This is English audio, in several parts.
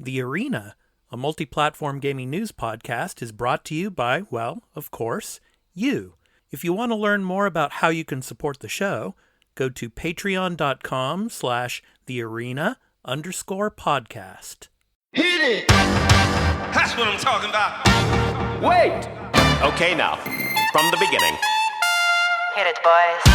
The Arena, a multi-platform gaming news podcast, is brought to you by, well, of course, you. If you want to learn more about how you can support the show, go to patreon.com/thearena_podcast. Hit it! That's what I'm talking about. Wait! Okay, now, from the beginning. Hit it, boys.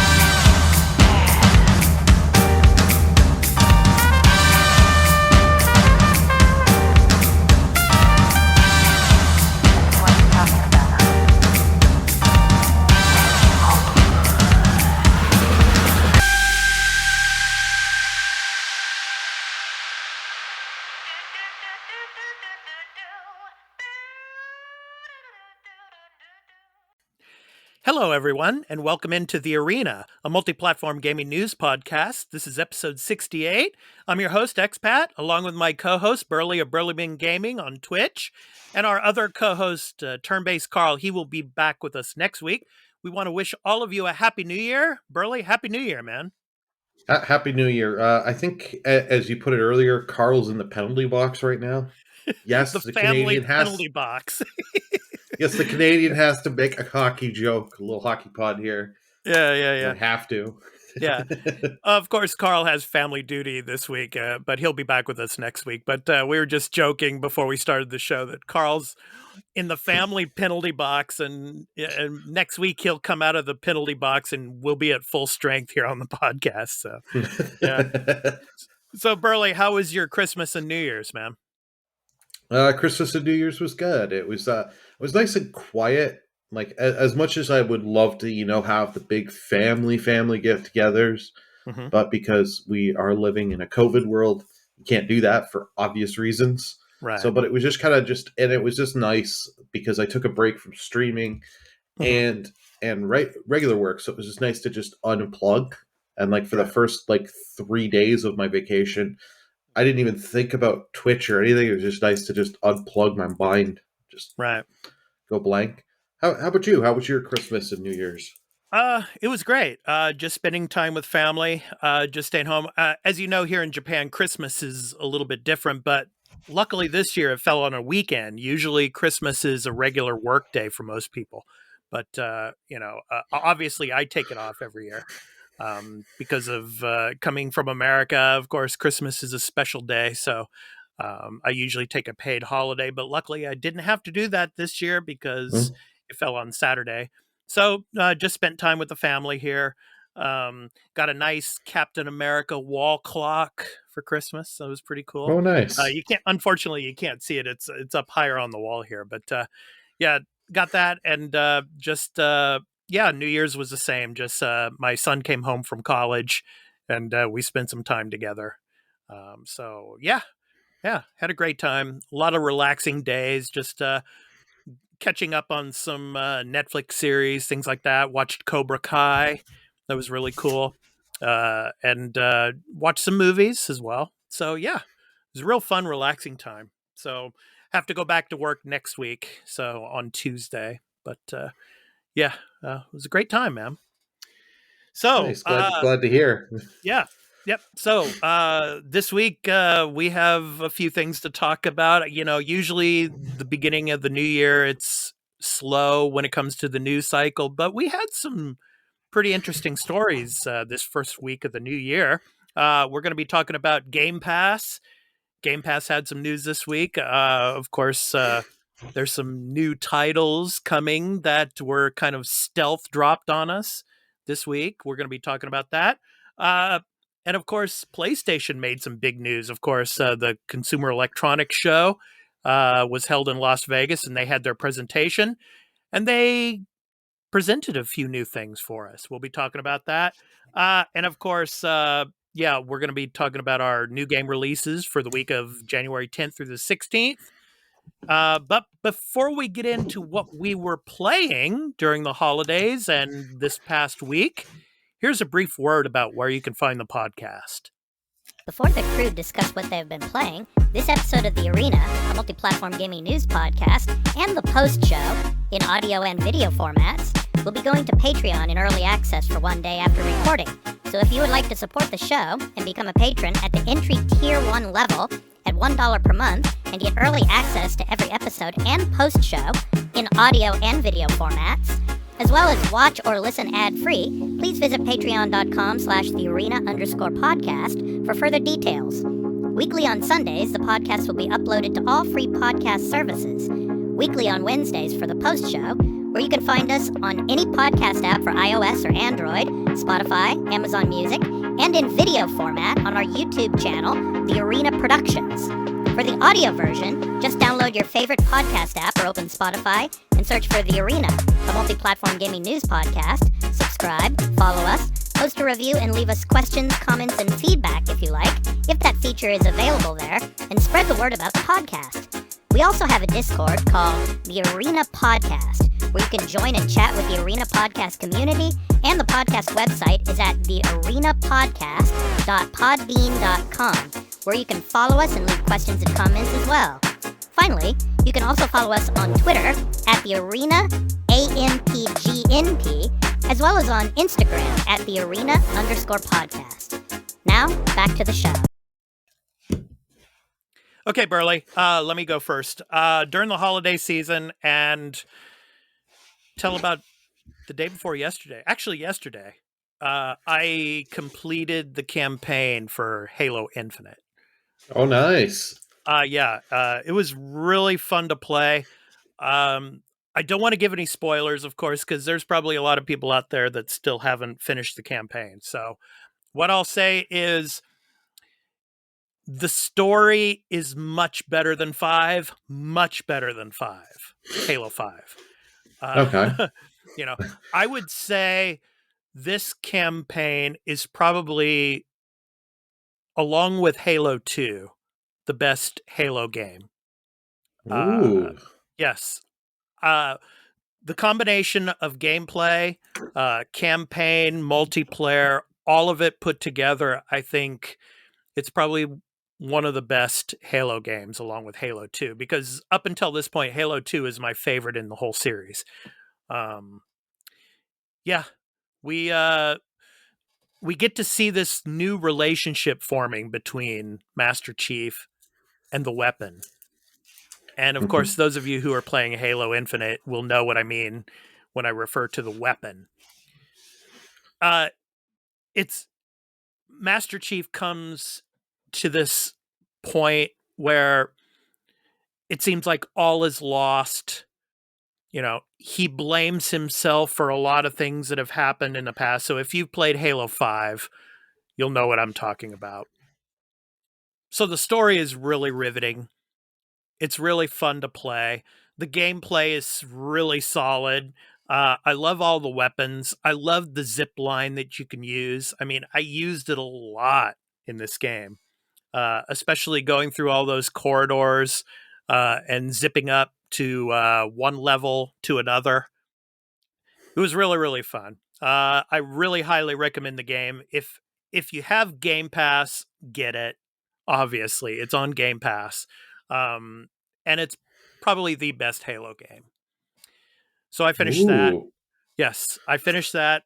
Hello, everyone, and welcome into The Arena, a multi-platform gaming news podcast. This is episode 68. I'm your host, Expat, along with my co-host, Burley of Burleybing Gaming on Twitch, and our other co-host, Turn-Based Carl. He will be back with us next week. We want to wish all of you a Happy New Year. Burley, Happy New Year, man. Happy New Year. I think, as you put it earlier, Carl's in the penalty box right now. Yes, the family penalty box. Yes, the Canadian has to make a hockey joke, a little hockey pod here. Yeah. They have to. Yeah. Of course, Carl has family duty this week, but he'll be back with us next week. But we were just joking before we started the show that Carl's in the family penalty box, and next week he'll come out of the penalty box and we'll be at full strength here on the podcast. So, yeah. So, Burley, how was your Christmas and New Year's, man? Christmas and New Year's was good. It was nice and quiet. Like as much as I would love to, have the big family get-togethers, but because we are living in a COVID world, you can't do that for obvious reasons. Right. So, but it was just and it was just nice because I took a break from streaming and regular work. So it was just nice to just unplug. And for the first 3 days of my vacation, I didn't even think about Twitch or anything. It was just nice to just unplug my mind, just go blank. How about you? How was your Christmas and New Year's? It was great. Just spending time with family, just staying home. As you know, here in Japan, Christmas is a little bit different, but luckily this year it fell on a weekend. Usually Christmas is a regular work day for most people, but obviously I take it off every year. Because of coming from America, of course, Christmas is a special day. So I usually take a paid holiday, but luckily I didn't have to do that this year because it fell on Saturday. So just spent time with the family here. Got a nice Captain America wall clock for Christmas. So it was pretty cool. Oh, nice. Unfortunately, you can't see it. It's up higher on the wall here, but yeah, got that. And yeah, New Year's was the same. Just my son came home from college, and we spent some time together. So yeah, had a great time. A lot of relaxing days. Just catching up on some Netflix series, things like that. Watched Cobra Kai. That was really cool. And watched some movies as well. So yeah, it was a real fun, relaxing time. So have to go back to work next week. So on Tuesday, but. Yeah, it was a great time, man. So nice. Glad to hear. Yeah. Yep. So this week we have a few things to talk about. Usually the beginning of the new year, it's slow when it comes to the news cycle, but we had some pretty interesting stories this first week of the new year. We're going to be talking about Game Pass. Game Pass had some news this week. Of course, there's some new titles coming that were kind of stealth dropped on us this week. We're going to be talking about that. And of course, PlayStation made some big news. Of course, the Consumer Electronics Show was held in Las Vegas, and they had their presentation. And they presented a few new things for us. We'll be talking about that. And of course, we're going to be talking about our new game releases for the week of January 10th through the 16th. But before we get into what we were playing during the holidays and this past week, here's a brief word about where you can find the podcast. Before the crew discuss what they've been playing, this episode of The Arena, a multi-platform gaming news podcast, and the post-show, in audio and video formats, will be going to Patreon in early access for one day after recording. So if you would like to support the show and become a patron at the entry Tier 1 level at $1 per month, and get early access to every episode and post-show in audio and video formats, as well as watch or listen ad-free, please visit patreon.com/thearena_podcast for further details. Weekly on Sundays, the podcast will be uploaded to all free podcast services. Weekly on Wednesdays for the post-show, where you can find us on any podcast app for iOS or Android, Spotify, Amazon Music, and in video format on our YouTube channel, The Arena Productions. For the audio version, just download your favorite podcast app or open Spotify and search for The Arena, a multi-platform gaming news podcast. Subscribe, follow us, post a review, and leave us questions, comments, and feedback if you like, if that feature is available there, and spread the word about the podcast. We also have a Discord called The Arena Podcast, where you can join and chat with the Arena Podcast community, and the podcast website is at thearenapodcast.podbean.com, where you can follow us and leave questions and comments as well. Finally, you can also follow us on Twitter at the Arena AMPGNP, as well as on Instagram at the Arena_podcast. Now, back to the show. Okay, Burley, let me go first. During the holiday season, and tell about the day before yesterday. Actually, yesterday, I completed the campaign for Halo Infinite. Oh, nice. It was really fun to play. I don't want to give any spoilers, of course, because there's probably a lot of people out there that still haven't finished the campaign. So what I'll say is the story is much better than 5, much better than 5, Halo 5. Okay. I would say this campaign is probably, along with Halo 2, the best Halo game. Ooh. Yes. The combination of gameplay, campaign, multiplayer, all of it put together, I think it's probably one of the best Halo games, along with Halo 2, because up until this point, Halo 2 is my favorite in the whole series. We get to see this new relationship forming between Master Chief and the weapon. And of course, those of you who are playing Halo Infinite will know what I mean when I refer to the weapon. It's Master Chief comes to this point where it seems like all is lost. He blames himself for a lot of things that have happened in the past. So if you've played Halo 5, you'll know what I'm talking about. So the story is really riveting. It's really fun to play. The gameplay is really solid. I love all the weapons. I love the zip line that you can use. I mean, I used it a lot in this game, especially going through all those corridors and zipping up to one level to another. It was really, really fun. I really highly recommend the game. If you have Game Pass, get it. Obviously, it's on Game Pass. And it's probably the best Halo game. So I finished that. Yes, I finished that.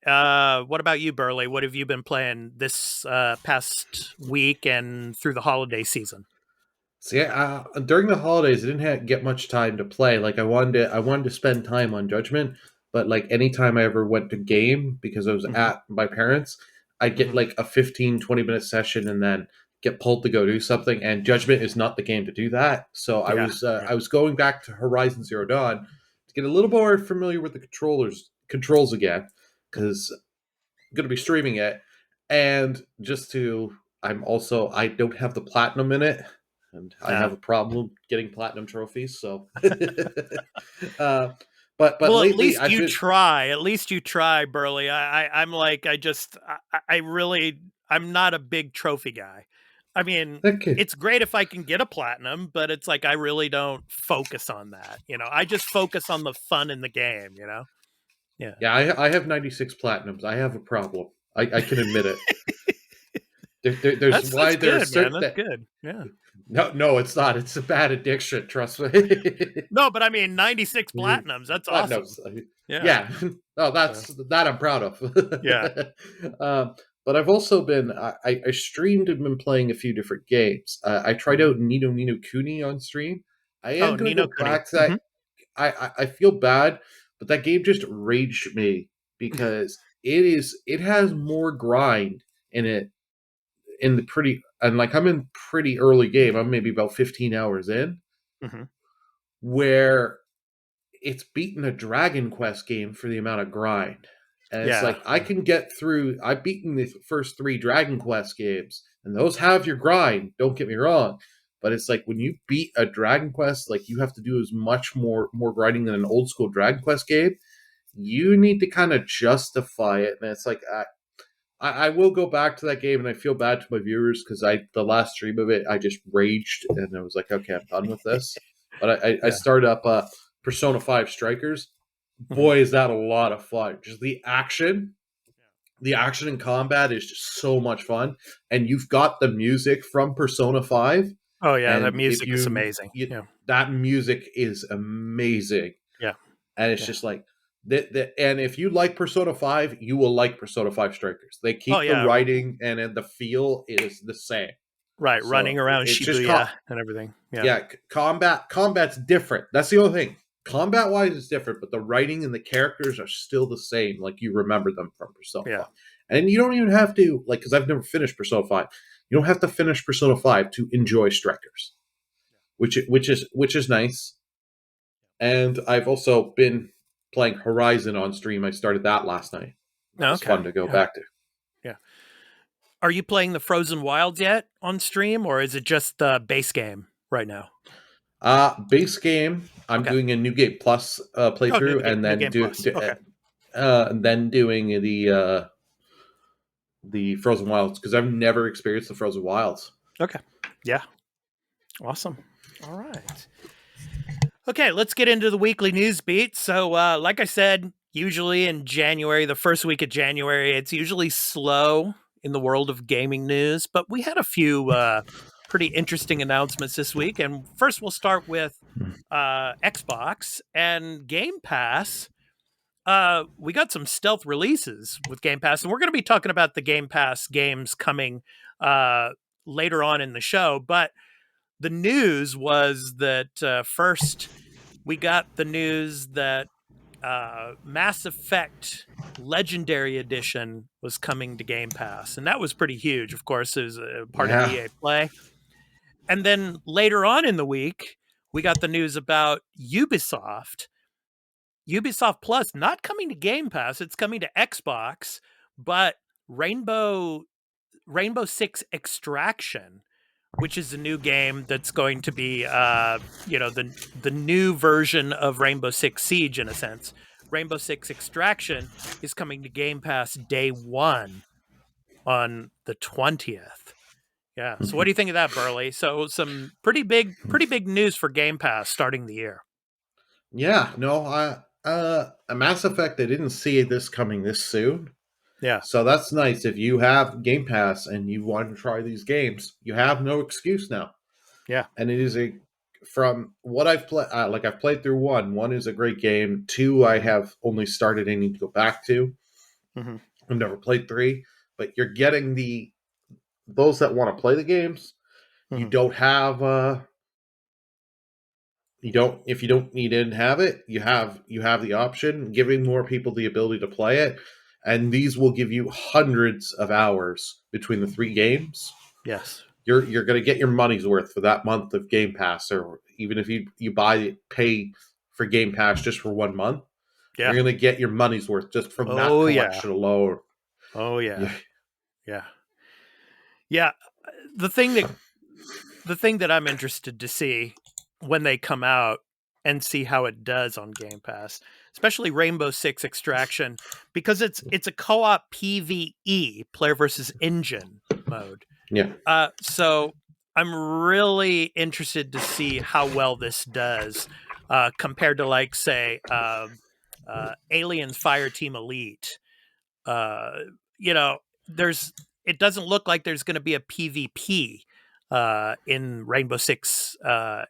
What about you, Burley? What have you been playing this past week and through the holiday season? See, during the holidays, I didn't get much time to play. Like I wanted to spend time on Judgment, but like anytime I ever went to game, because I was at my parents', I'd get like a 15, 20-minute session and then get pulled to go do something. And Judgment is not the game to do that. So I was going back to Horizon Zero Dawn to get a little more familiar with the controls again, because I'm going to be streaming it. And I don't have the platinum in it. And I have a problem getting platinum trophies, so. But well, lately, at least you try, Burley. I'm not a big trophy guy. I mean, it's great if I can get a platinum, but it's like I really don't focus on that. I just focus on the fun in the game. Yeah. Yeah, I have 96 platinums. I have a problem. I can admit it. There's that's good, man. That's good. Yeah. No, it's not. It's a bad addiction. Trust me. No, but I mean, 96 platinums. That's awesome. Yeah. Oh, that I'm proud of. Yeah. but I've also been I streamed and been playing a few different games. I tried out Nino Kuni on stream. I am Oh, going Nino to go Kuni. back to that. I feel bad, but that game just raged me because it has more grind in it in the pretty and like I'm in pretty early game. I'm maybe about 15 hours in, Mm-hmm. where it's beaten a Dragon Quest game for the amount of grind. And it's Yeah. like I can get through. I've beaten the first 3 Dragon Quest games, and those have your grind. Don't get me wrong, but it's like when you beat a Dragon Quest, like you have to do as much more grinding than an old school Dragon Quest game. You need to kind of justify it, and it's like I will go back to that game, and I feel bad to my viewers because the last stream of it I just raged, and I was like, okay, I'm done with this. But I started up Persona 5 Strikers. Boy, is that a lot of fun. Just the action in combat is just so much fun. And you've got the music from Persona 5. Oh yeah, that And music is amazing. Yeah. That music is amazing. Yeah. And it's just like, and if you like Persona 5, you will like Persona 5 Strikers. They keep the writing and the feel is the same. Right, So running around it's Shibuya and everything. Yeah. Combat's different. That's the only thing. Combat-wise, it's different, but the writing and the characters are still the same, like you remember them from Persona 5. And you don't even have to, like, because I've never finished Persona 5. You don't have to finish Persona 5 to enjoy Strikers, which is nice. And I've also been playing Horizon on stream. I started that last night. It was fun to go back to. Yeah. Are you playing the Frozen Wilds yet on stream, or is it just the base game right now? Base game. I'm doing a New Game Plus playthrough, and then doing the Frozen Wilds because I've never experienced the Frozen Wilds. Okay. Yeah. Awesome. All right. Okay, let's get into the weekly news beat. So, like I said, usually in January, the first week of January, it's usually slow in the world of gaming news, but we had a few pretty interesting announcements this week. And first, we'll start with Xbox and Game Pass. We got some stealth releases with Game Pass, and we're going to be talking about the Game Pass games coming later on in the show. But the news was that first, we got the news that Mass Effect Legendary Edition was coming to Game Pass, and that was pretty huge. Of course, it was a part of EA Play. And then later on in the week, we got the news about Ubisoft Plus not coming to Game Pass. It's coming to Xbox, but Rainbow Six Extraction, which is a new game that's going to be, the new version of Rainbow Six Siege in a sense. Rainbow Six Extraction is coming to Game Pass day 1 on the 20th. Yeah. So what do you think of that, Burley? So some pretty big news for Game Pass starting the year. Yeah. No, a Mass Effect, I didn't see this coming this soon. Yeah. So that's nice. If you have Game Pass and you want to try these games, you have no excuse now. Yeah. And it is from what I've played, I've played through 1. 1 is a great game. 2, I have only started and need to go back to. Mm-hmm. I've never played 3, but you're getting those that want to play the games. Mm-hmm. You don't have, if you don't need it and have it, you have the option, giving more people the ability to play it. And these will give you hundreds of hours between the 3 games. Yes. You're going to get your money's worth for that month of Game Pass, or even if you pay for Game Pass just for 1 month, you're going to get your money's worth just from that collection alone. Oh yeah. Yeah. The thing that I'm interested to see when they come out and see how it does on Game Pass, especially Rainbow Six Extraction, because it's a co-op PvE, player versus engine mode. Yeah. So I'm really interested to see how well this does compared to, like, say, Aliens Fireteam Elite. It doesn't look like there's going to be a PvP in Rainbow Six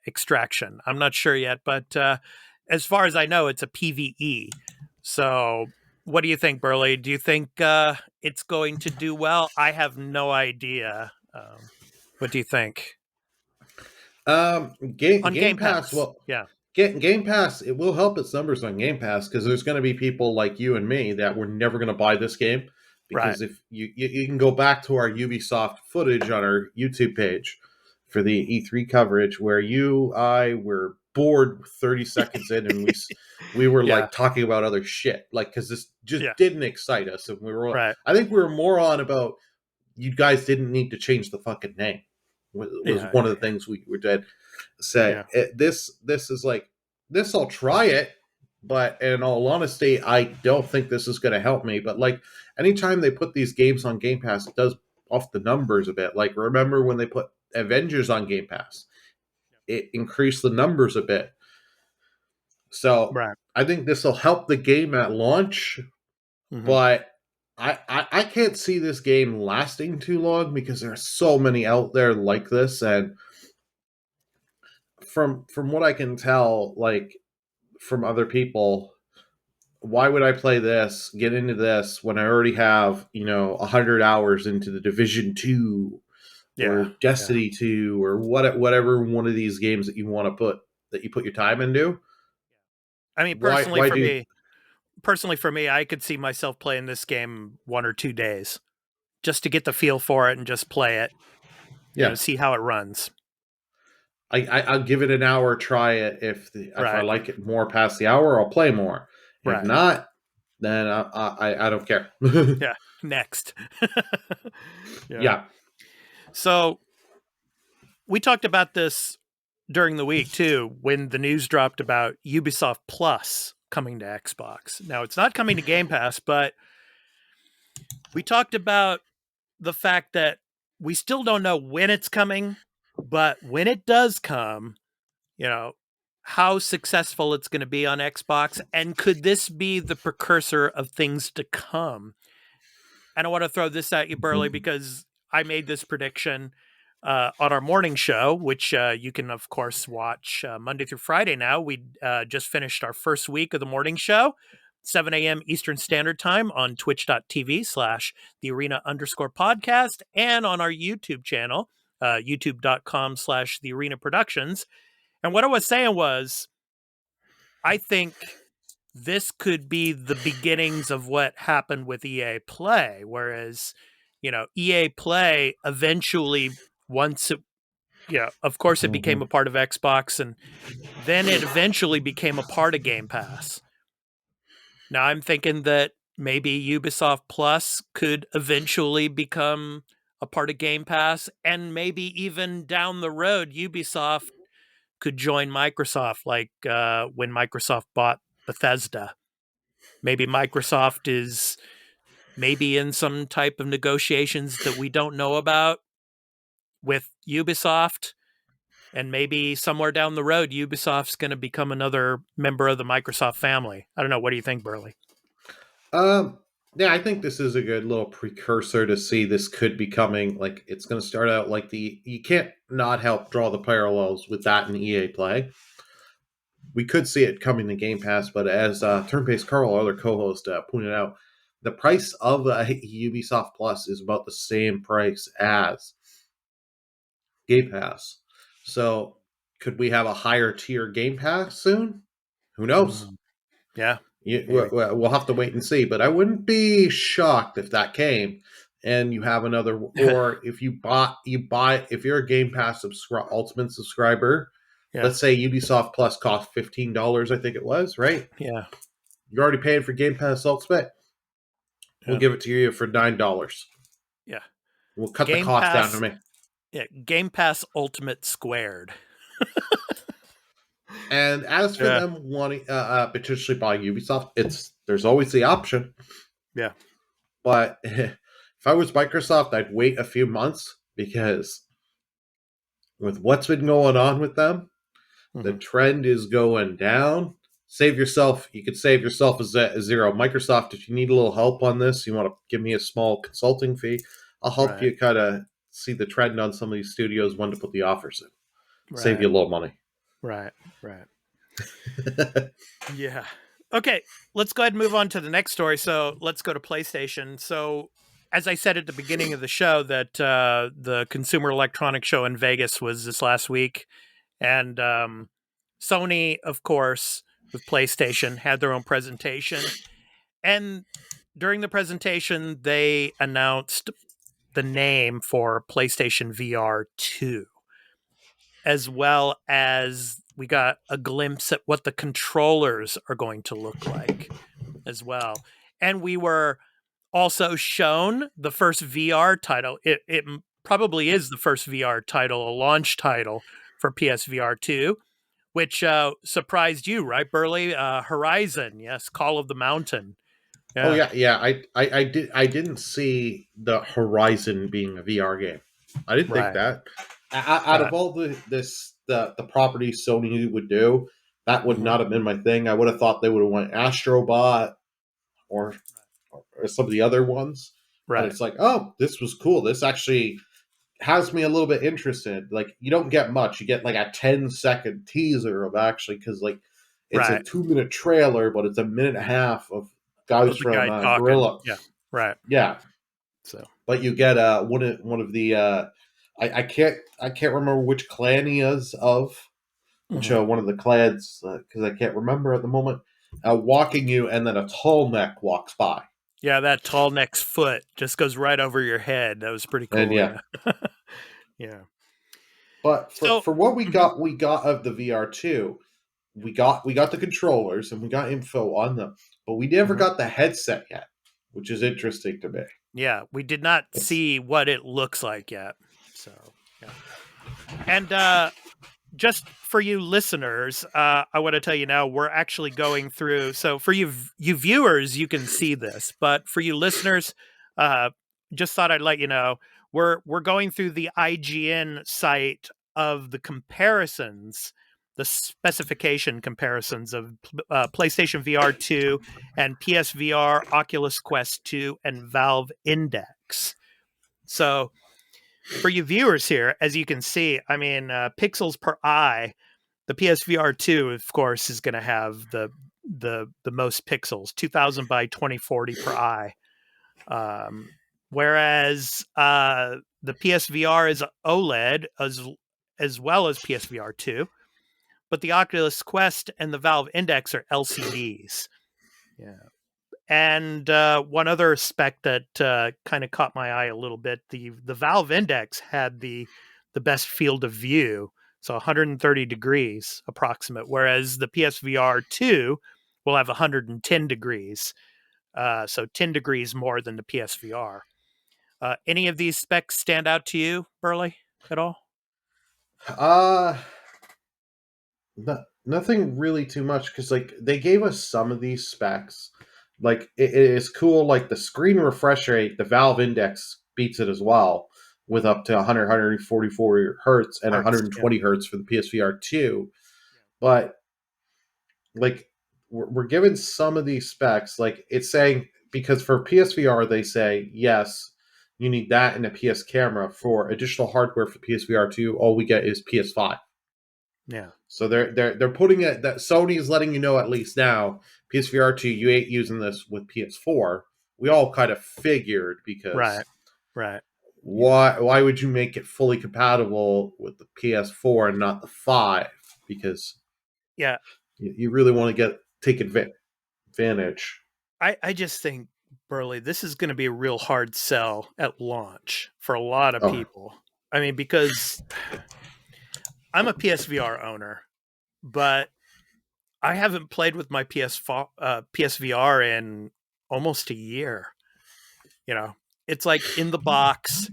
Extraction. I'm not sure yet, but as far as I know, it's a PvE. So What do you think, Burley? Do you think it's going to do well? I have no idea. What do you think? Game On Game Pass. Well, Yeah. Game Pass. It will help its numbers on Game Pass because there's going to be people like you and me that were never going to buy this game because if you can go back to our Ubisoft footage on our YouTube page for the E3 coverage where I were bored 30 seconds in and we were like talking about other shit like because this just didn't excite us and we were I think we were more on about you guys didn't need to change the fucking name was one of the things we did say. This is like this. I'll try it, but in all honesty, I don't think this is going to help me. But like anytime they put these games on Game Pass, it does off the numbers a bit. Like remember when they put Avengers on Game Pass, it increased the numbers a bit. So I think this will help the game at launch, but I can't see this game lasting too long because there are so many out there like this, and from what I can tell, like from other people, why would I play this, get into this when I already have 100 hours into the Division 2 or Destiny 2 or whatever one of these games that you want to put your time into? I mean, personally for me, I could see myself playing this game 1 or 2 days just to get the feel for it and just play it. See how it runs. I'll give it an hour, try it. If I like it more past the hour, I'll play more. If not, then I don't care. Next. Yeah. So we talked about this during the week too, when the news dropped about Ubisoft Plus coming to Xbox. Now it's not coming to Game Pass, but we talked about the fact that we still don't know when it's coming, but when it does come, how successful it's going to be on Xbox, and could this be the precursor of things to come? And I want to throw this at you, Burley, because I made this prediction on our morning show, which you can, of course, watch Monday through Friday now. We just finished our first week of the morning show, 7 a.m. Eastern Standard Time on twitch.tv/thearena_podcast and on our YouTube channel, youtube.com/thearenaproductions. And what I was saying was, I think this could be the beginnings of what happened with EA Play, whereas, EA Play eventually, once it, of course it became a part of Xbox, and then it eventually became a part of Game Pass. Now I'm thinking that maybe Ubisoft Plus could eventually become a part of Game Pass, and maybe even down the road, Ubisoft could join Microsoft, like when Microsoft bought Bethesda. Maybe Microsoft is maybe in some type of negotiations that we don't know about with Ubisoft, and maybe somewhere down the road, Ubisoft's going to become another member of the Microsoft family. I don't know. What do you think, Burley? Yeah, I think this is a good little precursor to see this could be coming. Like, it's going to start out like you can't not help draw the parallels with that in EA Play. We could see it coming to Game Pass, but as Turn-Based Carl, our other co-host, pointed out, the price of Ubisoft Plus is about the same price as Game Pass. So, could we have a higher tier Game Pass soon? Who knows? Yeah. We'll have to wait and see, but I wouldn't be shocked if that came and you have another, or if you buy, if you're a Game Pass Ultimate subscriber, let's say Ubisoft Plus cost $15, I think it was, right? Yeah. You're already paying for Game Pass Ultimate. We'll give it to you for $9. Yeah. We'll cut the cost down to me. Yeah, Game Pass Ultimate squared. And as for them wanting potentially buy Ubisoft, there's always the option. Yeah. But if I was Microsoft, I'd wait a few months because with what's been going on with them, the trend is going down. You could save yourself a zero. Microsoft, if you need a little help on this, you want to give me a small consulting fee, I'll help you kind of see the trend on some of these studios, when to put the offers in. Save you a little money. Right. Yeah. Okay, let's go ahead and move on to the next story. So let's go to PlayStation. So, as I said at the beginning of the show, that the Consumer Electronics Show in Vegas was this last week, and Sony, of course, with PlayStation, had their own presentation. And during the presentation, they announced the name for PlayStation VR 2, as well as we got a glimpse at what the controllers are going to look like as well. And we were also shown the first VR title. It probably is the first VR title, a launch title for PSVR 2, which surprised you, right, Burley? Horizon, yes, Call of the Mountain. Oh yeah. I didn't see the Horizon being a VR game. I didn't think Right. that. Out of all the properties Sony would do, that would not have been my thing. I would have thought they would have went Astrobot or some of the other ones. Right. And it's like, oh, this was cool. This actually has me a little bit interested. Like, you don't get much. You get like a 10-second teaser of actually, because like it's a 2-minute trailer, but it's a minute and a half of guys The from guy talking. Gorilla. Yeah. Right. Yeah. So, But you get one of the I can't remember which clan he is of, which one of the clans, because I can't remember at the moment, walking you, and then a tall neck walks by. yeah, that tall neck's foot just goes right over your head. That was pretty cool. And yeah. Yeah. But So- for what we got of the VR2, we got the controllers and we got info on them, but we never got the headset yet, which is interesting to me. Yeah, we did not see what it looks like yet. So, yeah. And just for you listeners, I want to tell you now, we're actually going through. So for you viewers, you can see this, but for you listeners, just thought I'd let you know, we're going through the IGN site of the comparisons, the specification comparisons of PlayStation VR 2 and PSVR, Oculus Quest 2, and Valve Index. So for you viewers here, as you can see, I mean, pixels per eye, the PSVR 2, of course, is going to have the most pixels, 2000 by 2040 per eye. Whereas the PSVR is OLED as well as PSVR 2, but the Oculus Quest and the Valve Index are LCDs. Yeah. And one other spec that kind of caught my eye a little bit, the Valve Index had the best field of view, so 130 degrees approximate, whereas the PSVR 2 will have 110 degrees, so 10 degrees more than the PSVR. Any of these specs stand out to you, Burley, at all? Nothing really too much, because like they gave us some of these specs. Like it is cool. Like the screen refresh rate, the Valve Index beats it as well, with up to 100, 144 hertz and 120 hertz for the PSVR 2. But like we're given some of these specs. Like it's saying, because for PSVR they say yes, you need that and a PS camera. For additional hardware for PSVR 2, all we get is PS5. Yeah. So they're putting it that Sony is letting you know, at least now, PSVR 2, you ain't using this with PS4. We all kind of figured, because right. Why would you make it fully compatible with the PS4 and not the 5? Because you really want to take advantage. I just think, Burley, this is going to be a real hard sell at launch for a lot of people. I mean, because I'm a PSVR owner, but I haven't played with my PSVR in almost a year. You know, it's like in the box.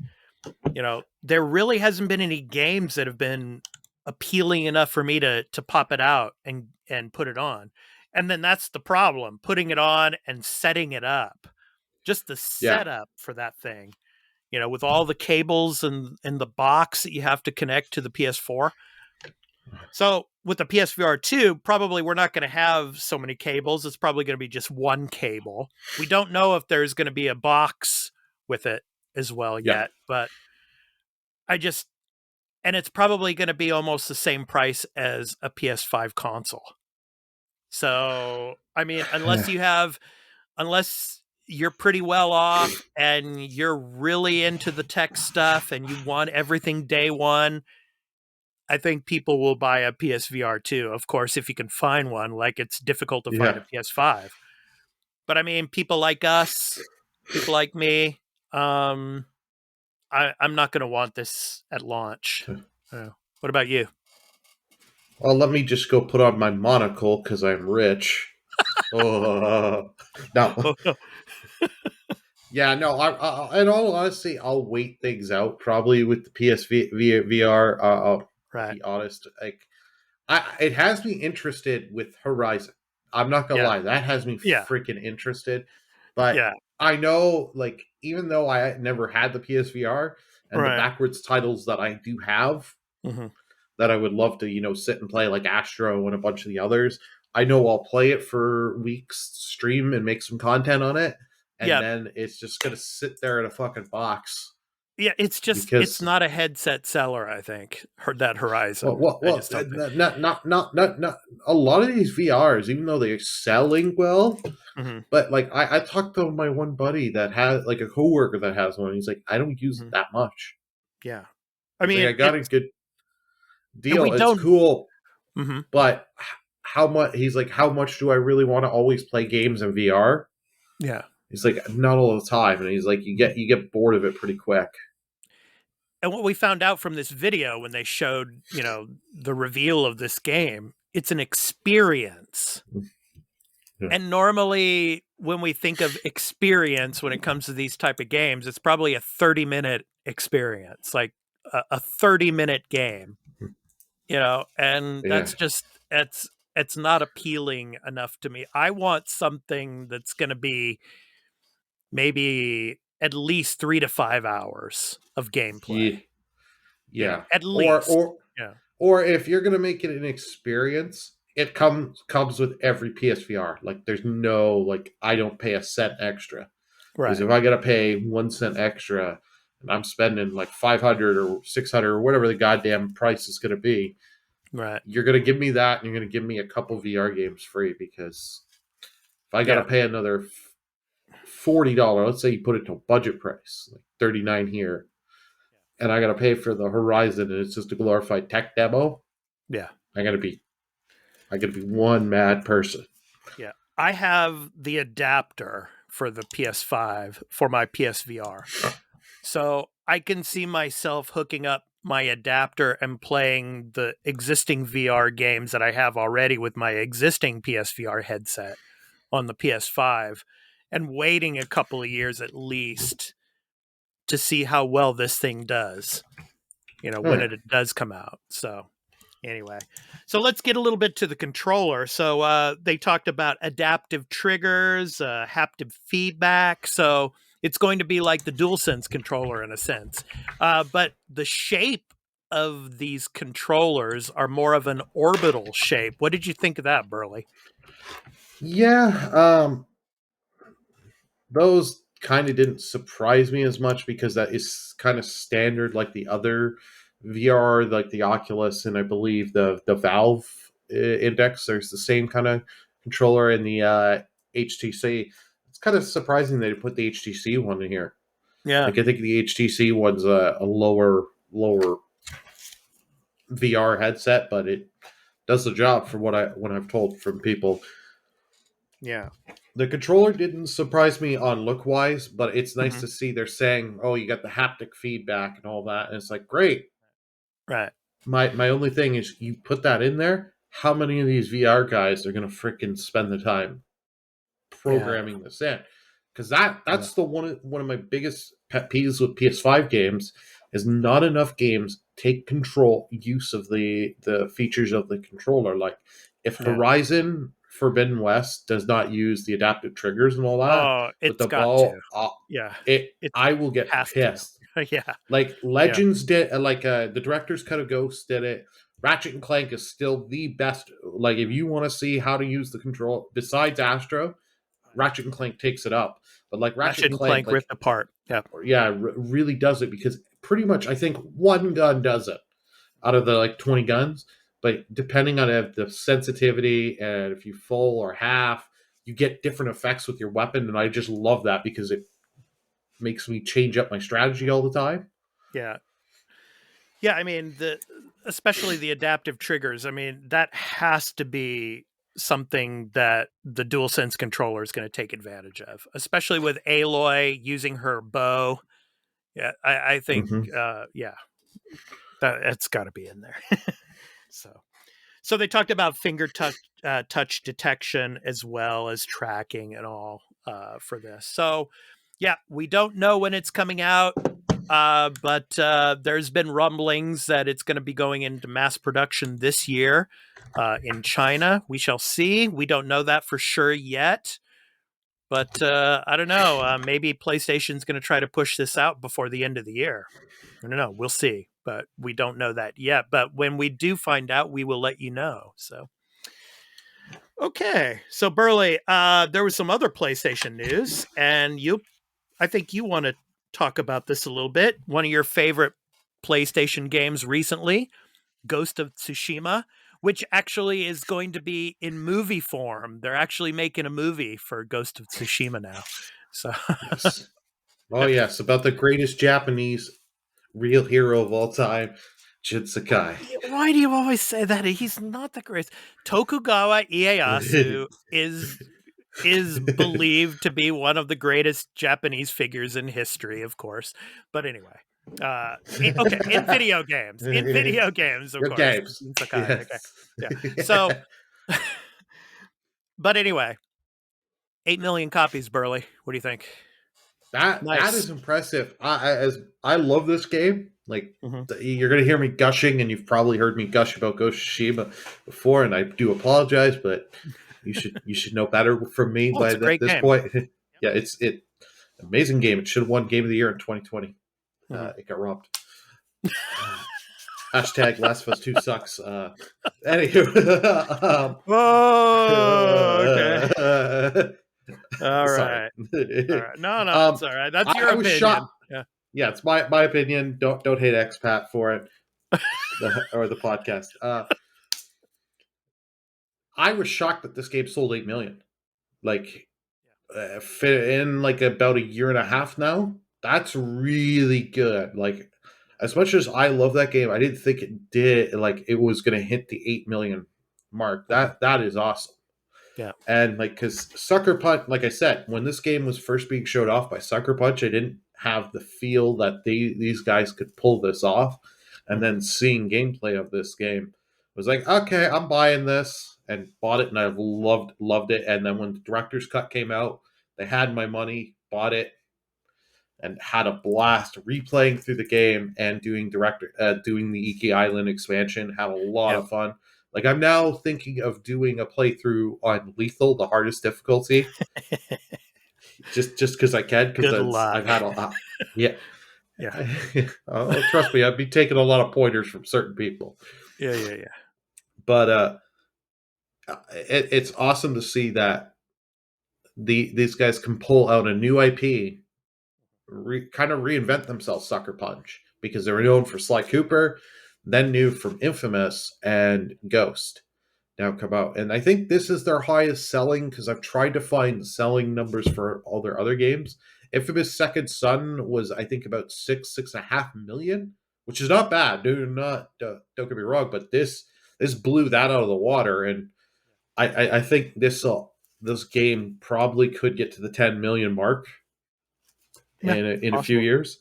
You know, there really hasn't been any games that have been appealing enough for me to pop it out and put it on. And then that's the problem, putting it on and setting it up. Just the setup for that thing, you know, with all the cables and the box that you have to connect to the PS4. So with the PSVR 2, probably we're not going to have so many cables. It's probably going to be just one cable. We don't know if there's going to be a box with it as well yet, but and it's probably going to be almost the same price as a PS5 console. So, I mean, unless you're pretty well off and you're really into the tech stuff and you want everything day one, I think people will buy a PSVR 2. Of course, if you can find one, like it's difficult to find a PS5. But I mean, people like us, people like me, I'm not going to want this at launch. What about you? Well, let me just go put on my monocle because I'm rich. No. Yeah, no. In all honesty, I'll wait things out probably with the PSVR. I'll Right. be honest. Like, it has me interested with Horizon. I'm not gonna lie, that has me freaking interested. But I know, like, even though I never had the PSVR and the backwards titles that I do have, that I would love to, sit and play, like Astro and a bunch of the others. I know I'll play it for weeks, stream and make some content on it, and then it's just gonna sit there in a fucking box. Yeah, it's not a headset seller. I think that Horizon. Well, not a lot of these VRs, even though they're selling well. But like I talked to my one buddy that has like a coworker that has one. He's like, I don't use it that much. Yeah, I mean, I got a good deal. It's cool, but how much? He's like, how much do I really want to always play games in VR? Yeah, he's like, not all the time, and he's like, you get bored of it pretty quick. And what we found out from this video when they showed, the reveal of this game, it's an experience. Yeah. And normally when we think of experience when it comes to these type of games, it's probably a 30-minute experience, like a 30-minute game, and that's just, it's not appealing enough to me. I want something that's going to be maybe at least 3 to 5 hours of gameplay. Yeah. At least. Or if you're going to make it an experience, it comes with every PSVR. Like, there's no, like, I don't pay a cent extra. Right. Because if I got to pay 1 cent extra and I'm spending like 500 or 600 or whatever the goddamn price is going to be, right? You're going to give me that and you're going to give me a couple VR games free, because if I got to pay another $40, let's say you put it to budget price, like $39 here, and I got to pay for the Horizon and it's just a glorified tech demo. Yeah. I got to be one mad person. Yeah. I have the adapter for the PS5 for my PSVR. So I can see myself hooking up my adapter and playing the existing VR games that I have already with my existing PSVR headset on the PS5, and waiting a couple of years at least to see how well this thing does, when it does come out. So anyway, so let's get a little bit to the controller. So they talked about adaptive triggers, haptic feedback. So it's going to be like the DualSense controller in a sense. But the shape of these controllers are more of an orbital shape. What did you think of that, Burley? Yeah, those kind of didn't surprise me as much, because that is kind of standard, like the other VR, like the Oculus, and I believe the Valve Index. There's the same kind of controller in the HTC. It's kind of surprising they put the HTC one in here. Yeah, like I think the HTC one's a lower VR headset, but it does the job for what I've told from people. Yeah. The controller didn't surprise me on look-wise, but it's nice to see they're saying, oh, you got the haptic feedback and all that. And it's like, great. Right. My only thing is, you put that in there, how many of these VR guys are going to freaking spend the time programming this in? Because that's the one of my biggest pet peeves with PS5 games, is not enough games take use of the features of the controller. Like, if Horizon Forbidden West does not use the adaptive triggers and all that, it's got to. I will get pissed. Yeah. Like Legends did, the director's cut of Ghost did it. Ratchet and Clank is still the best. Like, if you want to see how to use the control, besides Astro, Ratchet and Clank takes it up. But like Ratchet and Clank ripped apart. Yeah. Really does it, because pretty much I think one gun does it out of the 20 guns. but depending on the sensitivity and if you full or half, you get different effects with your weapon, and I just love that because it makes me change up my strategy all the time. Yeah. Yeah, I mean, especially the adaptive triggers, I mean, that has to be something that the DualSense controller is going to take advantage of, especially with Aloy using her bow. Yeah, I think, yeah, that's got to be in there. So they talked about finger touch detection as well as tracking and all for this. So, yeah, we don't know when it's coming out. But there's been rumblings that it's going to be going into mass production this year in China. We shall see. We don't know that for sure yet. But I don't know. Maybe PlayStation's going to try to push this out before the end of the year. I don't know. We'll see. But we don't know that yet. But when we do find out, we will let you know. So, okay. So, Burley, there was some other PlayStation news. And I think you want to talk about this a little bit. One of your favorite PlayStation games recently, Ghost of Tsushima, which actually is going to be in movie form. They're actually making a movie for Ghost of Tsushima now. So, yes. Oh yes, about the greatest Japanese real hero of all time, Jin Sakai. Why do you always say that? He's not the greatest. Tokugawa Ieyasu is believed to be one of the greatest Japanese figures in history, of course. But anyway, okay, in video games, of course. Games. Okay, yes. Okay, yeah. So, but anyway, 8 million copies, Burley. What do you think? That is impressive. I love this game. Like you're going to hear me gushing, and you've probably heard me gush about Ghost of Tsushima before, and I do apologize, but you should know better from me by this point. Yeah, it's amazing game. It should have won Game of the Year in 2020. It got robbed. Hashtag Last of Us 2 sucks. Anywho. Okay. All right. No, it's all right. That's your opinion. Shocked. Yeah, it's my opinion. Don't hate Expat for it, or the podcast. I was shocked that this game sold 8 million. Like, in like about a year and a half now. That's really good. Like, as much as I love that game, I didn't think it did. Like, it was going to hit the 8 million mark. That is awesome. Yeah. And like, because Sucker Punch, like I said, when this game was first being showed off by Sucker Punch, I didn't have the feel that these guys could pull this off. And then seeing gameplay of this game was like, okay, I'm buying this, and bought it, and I've loved it. And then when the director's cut came out, they had my money, bought it, and had a blast replaying through the game and doing the Iki Island expansion. Had a lot of fun. Like, I'm now thinking of doing a playthrough on Lethal, the hardest difficulty, just because I can. Because I've had a lot. Yeah. Trust me, I'd be taking a lot of pointers from certain people. Yeah. But it's awesome to see that these guys can pull out a new IP, kind of reinvent themselves, Sucker Punch, because they were known for Sly Cooper, then new from Infamous and Ghost. Now come out, and I think this is their highest selling, because I've tried to find selling numbers for all their other games. Infamous Second Son was, I think, about 6.5 million, which is not bad. Don't get me wrong, but this blew that out of the water, and I think this game probably could get to the 10 million mark in a few years.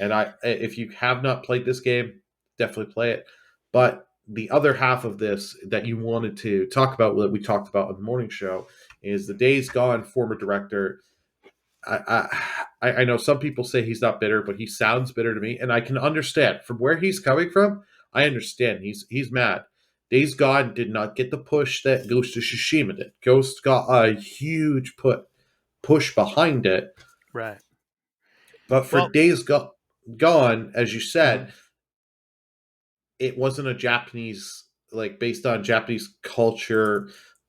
And if you have not played this game, definitely play it. But the other half of this that you wanted to talk about, that we talked about on the morning show, is the Days Gone former director. I know some people say he's not bitter, but he sounds bitter to me, and I can understand from where he's coming from. I understand he's mad. Days Gone did not get the push that Ghost of Tsushima did. Ghost got a huge push behind it, right? But for Days Gone, as you said, it wasn't a Japanese, like, based on Japanese culture,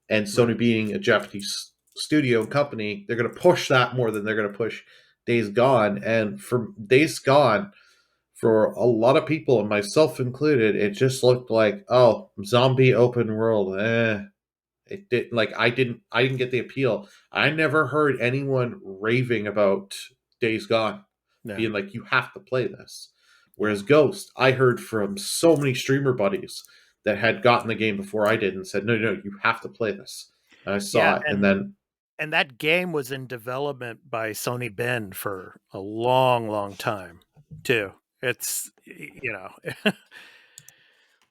and Sony being a Japanese studio and company, they're going to push that more than they're going to push Days Gone. And for Days Gone, for a lot of people, and myself included, it just looked like, oh, zombie open world. It did like I didn't get the appeal. I never heard anyone raving about Days Gone, No. being like, you have to play this. Whereas Ghost, I heard from so many streamer buddies that had gotten the game before I did and said, no, you have to play this. And I saw it, and then and that game was in development by Sony Bend for a long, long time, too. It's,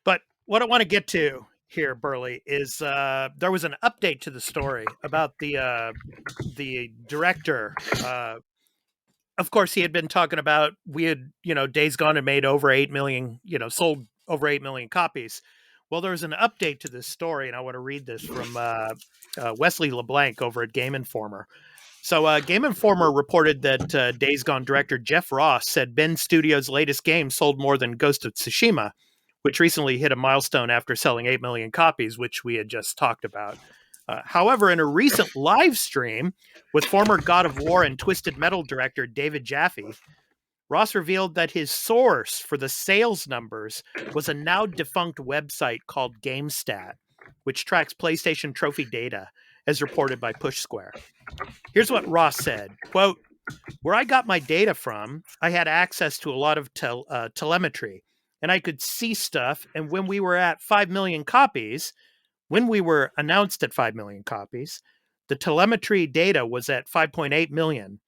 but what I want to get to here, Burley, is there was an update to the story about the director. Of course, he had been talking about Days Gone had made over 8 million, sold over 8 million copies. Well, there's an update to this story, and I want to read this from Wesley LeBlanc over at Game Informer. So Game Informer reported that Days Gone director Jeff Ross said Bend Studios' latest game sold more than Ghost of Tsushima, which recently hit a milestone after selling 8 million copies, which we had just talked about. However, in a recent live stream with former God of War and Twisted Metal director David Jaffe, Ross revealed that his source for the sales numbers was a now defunct website called GameStat, which tracks PlayStation trophy data, as reported by Push Square. Here's what Ross said, quote, "Where I got my data from, I had access to a lot of telemetry, and I could see stuff, and when we were at 5 million copies, when we were announced at 5 million copies, the telemetry data was at 5.8 million.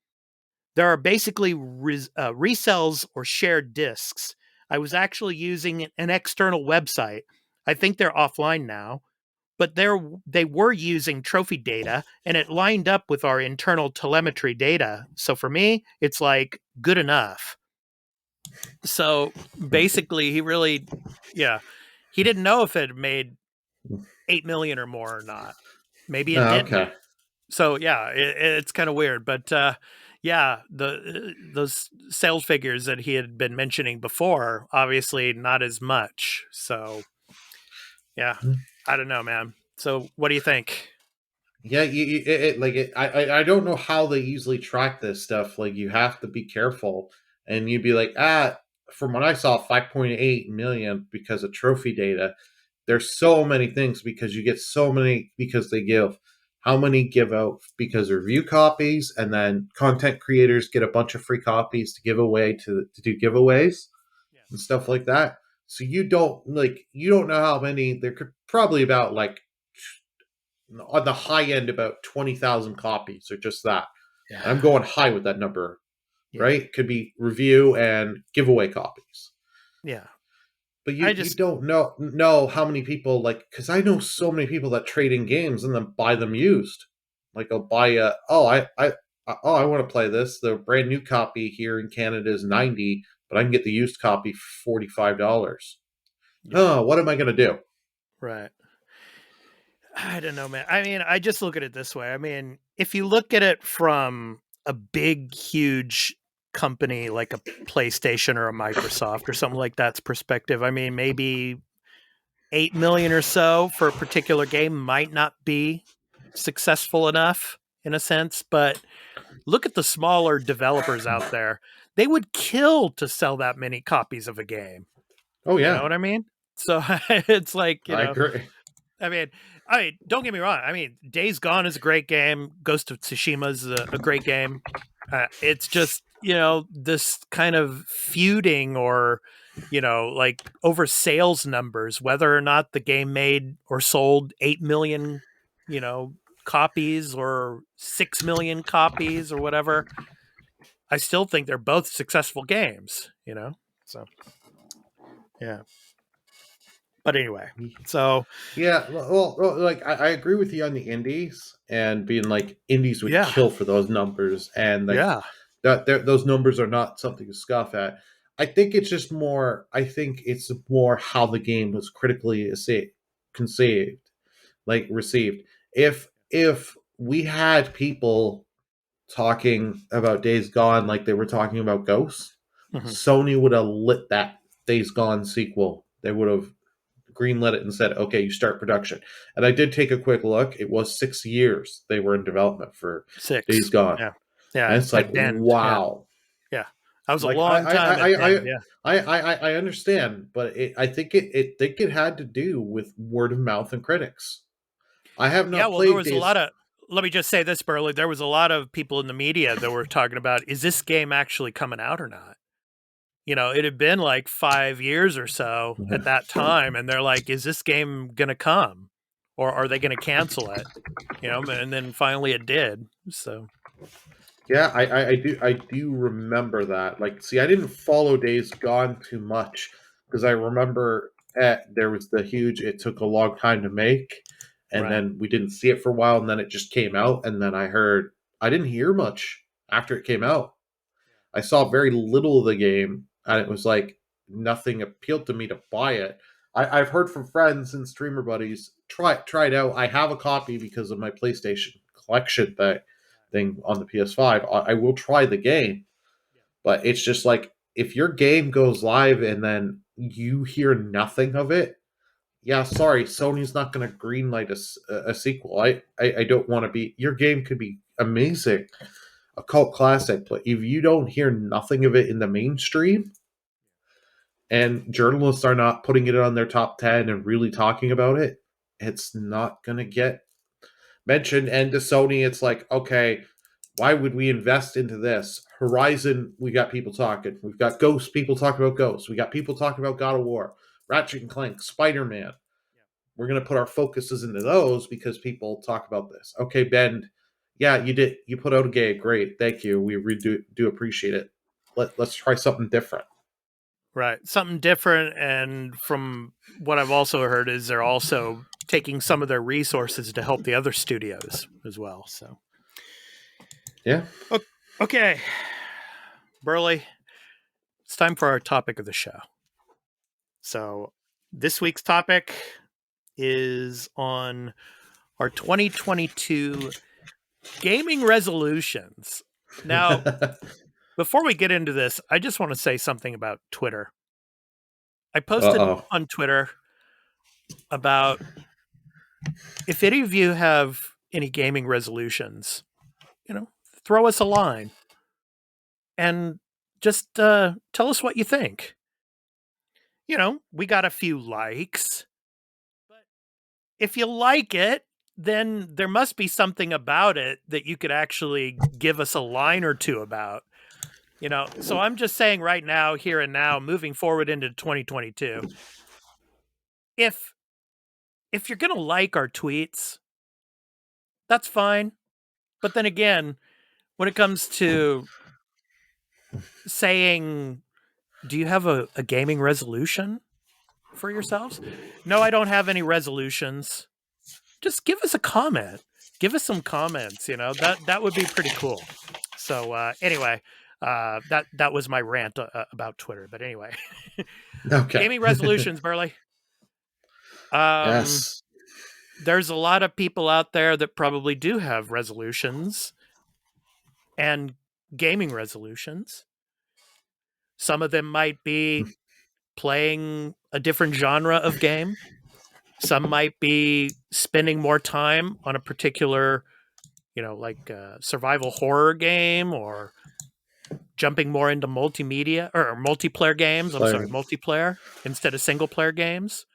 There are basically resells or shared disks. I was actually using an external website. I think they're offline now, but they were using trophy data, and it lined up with our internal telemetry data. So for me, it's like good enough." So basically, he didn't know if it made 8 million or more or not. Maybe it didn't. okay. So it's kind of weird, but those sales figures that he had been mentioning before, obviously not as much. So I don't know, man. So what do you think? Yeah, I don't know how they easily track this stuff. Like, you have to be careful, and you'd be like, from what I saw, 5.8 million because of trophy data. There's so many things because you get so many because they give how many give out because of review copies, and then content creators get a bunch of free copies to give away to do giveaways and stuff like that. So you don't know how many. There could probably about like on the high end about 20,000 copies or just that. Yeah. I'm going high with that number, Yeah. right? Could be review and giveaway copies. Yeah. But you don't know how many people, because I know so many people that trade in games and then buy them used. Like, I'll buy I want to play this. The brand new copy here in Canada is $90, but I can get the used copy for $45. Yeah. Oh, what am I going to do? Right. I don't know, man. I mean, I just look at it this way. I mean, if you look at it from a big, huge company like a PlayStation or a Microsoft or something like that's perspective, I mean, maybe 8 million or so for a particular game might not be successful enough in a sense, but look at the smaller developers out there. They would kill to sell that many copies of a game. Oh, yeah. You know what I mean? So it's like, I agree. I mean, don't get me wrong. I mean, Days Gone is a great game. Ghost of Tsushima is a great game. It's just, this kind of feuding or, like over sales numbers, whether or not the game made or sold 8 million, copies or 6 million copies or whatever. I still think they're both successful games, so yeah. But anyway, so yeah, well, like I agree with you on the indies and being like indies would kill for those numbers, and those numbers are not something to scoff at. I think it's just more. I think it's more how the game was critically conceived, received. If we had people talking about Days Gone like they were talking about Ghosts, Sony would have lit that Days Gone sequel. They would have greenlit it and said, okay, you start production. And I did take a quick look. It was 6 years they were in development for 6 Days Gone. Yeah. And it's like, wow. Yeah. That was a Like long time at the end, yeah. I understand, but I think it had to do with word of mouth and critics. I have Yeah, not well, there played was a Days. lot of, let me just say this, Burley. There was a lot of people in the media that were talking about, is this game actually coming out or not? You know, it had been like 5 years or so at that time, and they're like, is this game going to come? Or are they going to cancel it? You know, and then finally it did. So, Yeah, I do remember that. Like, see, I didn't follow Days Gone too much because I remember there was the huge. It took a long time to make, and right. then we didn't see it for a while, and then it just came out, and then I didn't hear much after it came out. I saw very little of the game, and it was like nothing appealed to me to buy it. I've heard from friends and streamer buddies try it out. I have a copy because of my PlayStation collection thing on the PS5. I will try the game, but it's just like if your game goes live and then you hear nothing of it, yeah, sorry, Sony's not going to greenlight a sequel. I don't want to be. Your game could be amazing, a cult classic, but if you don't hear nothing of it in the mainstream, and journalists are not putting it on their top 10 and really talking about it, it's not going to get mentioned. And to Sony, it's like, okay, why would we invest into this? Horizon, we got people talking. We've got Ghost, people talking about Ghost. We got people talking about God of War, Ratchet and Clank, Spider-Man. We're going to put our focuses into those because people talk about this. Okay, Ben, yeah, you did. You put out a game. Great. Thank you. We do appreciate it. Let's try something different. Right. Something different. And from what I've also heard is they're also taking some of their resources to help the other studios as well. So, Yeah. okay. Burley, it's time for our topic of the show. So, this week's topic is on our 2022 gaming resolutions. Now, before we get into this, I just want to say something about Twitter. I posted on Twitter about if any of you have any gaming resolutions, you know, throw us a line and just tell us what you think. You know, we got a few likes, but if you like it, then there must be something about it that you could actually give us a line or two about. You know, so I'm just saying right now, here and now, moving forward into 2022, if you're going to like our tweets, that's fine. But then again, when it comes to saying, do you have a gaming resolution for yourselves? No, I don't have any resolutions. Just give us a comment. Give us some comments, you know, that would be pretty cool. So anyway, that was my rant about Twitter. But anyway, Okay. gaming resolutions, Burley. Yes. There's a lot of people out there that probably do have resolutions and gaming resolutions. Some of them might be playing a different genre of game. Some might be spending more time on a particular, you know, like a survival horror game, or jumping more into multimedia or multiplayer games. Multiplayer instead of single player games.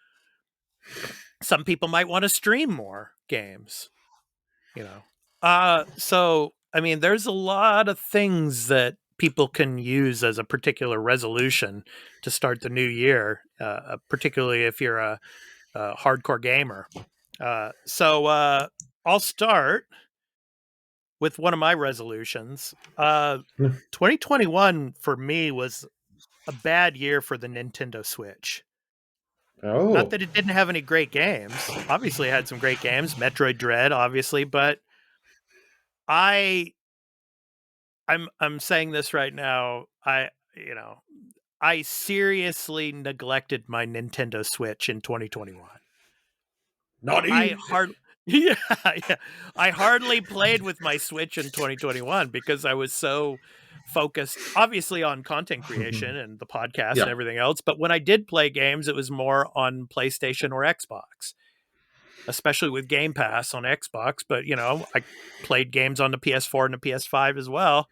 Some people might want to stream more games, you know. So, I mean, there's a lot of things that people can use as a particular resolution to start the new year, particularly if you're a hardcore gamer. So I'll start with one of my resolutions. 2021 for me was a bad year for the Nintendo Switch. Oh. Not that it didn't have any great games. Obviously, it had some great games. Metroid Dread, obviously, but I'm saying this right now. I seriously neglected my Nintendo Switch in 2021. Naughty. Yeah. I hardly played with my Switch in 2021 because I was so focused, obviously, on content creation and the podcast and everything else. But when I did play games, it was more on PlayStation or Xbox, especially with Game Pass on Xbox. But, you know, I played games on the PS4 and the PS5 as well.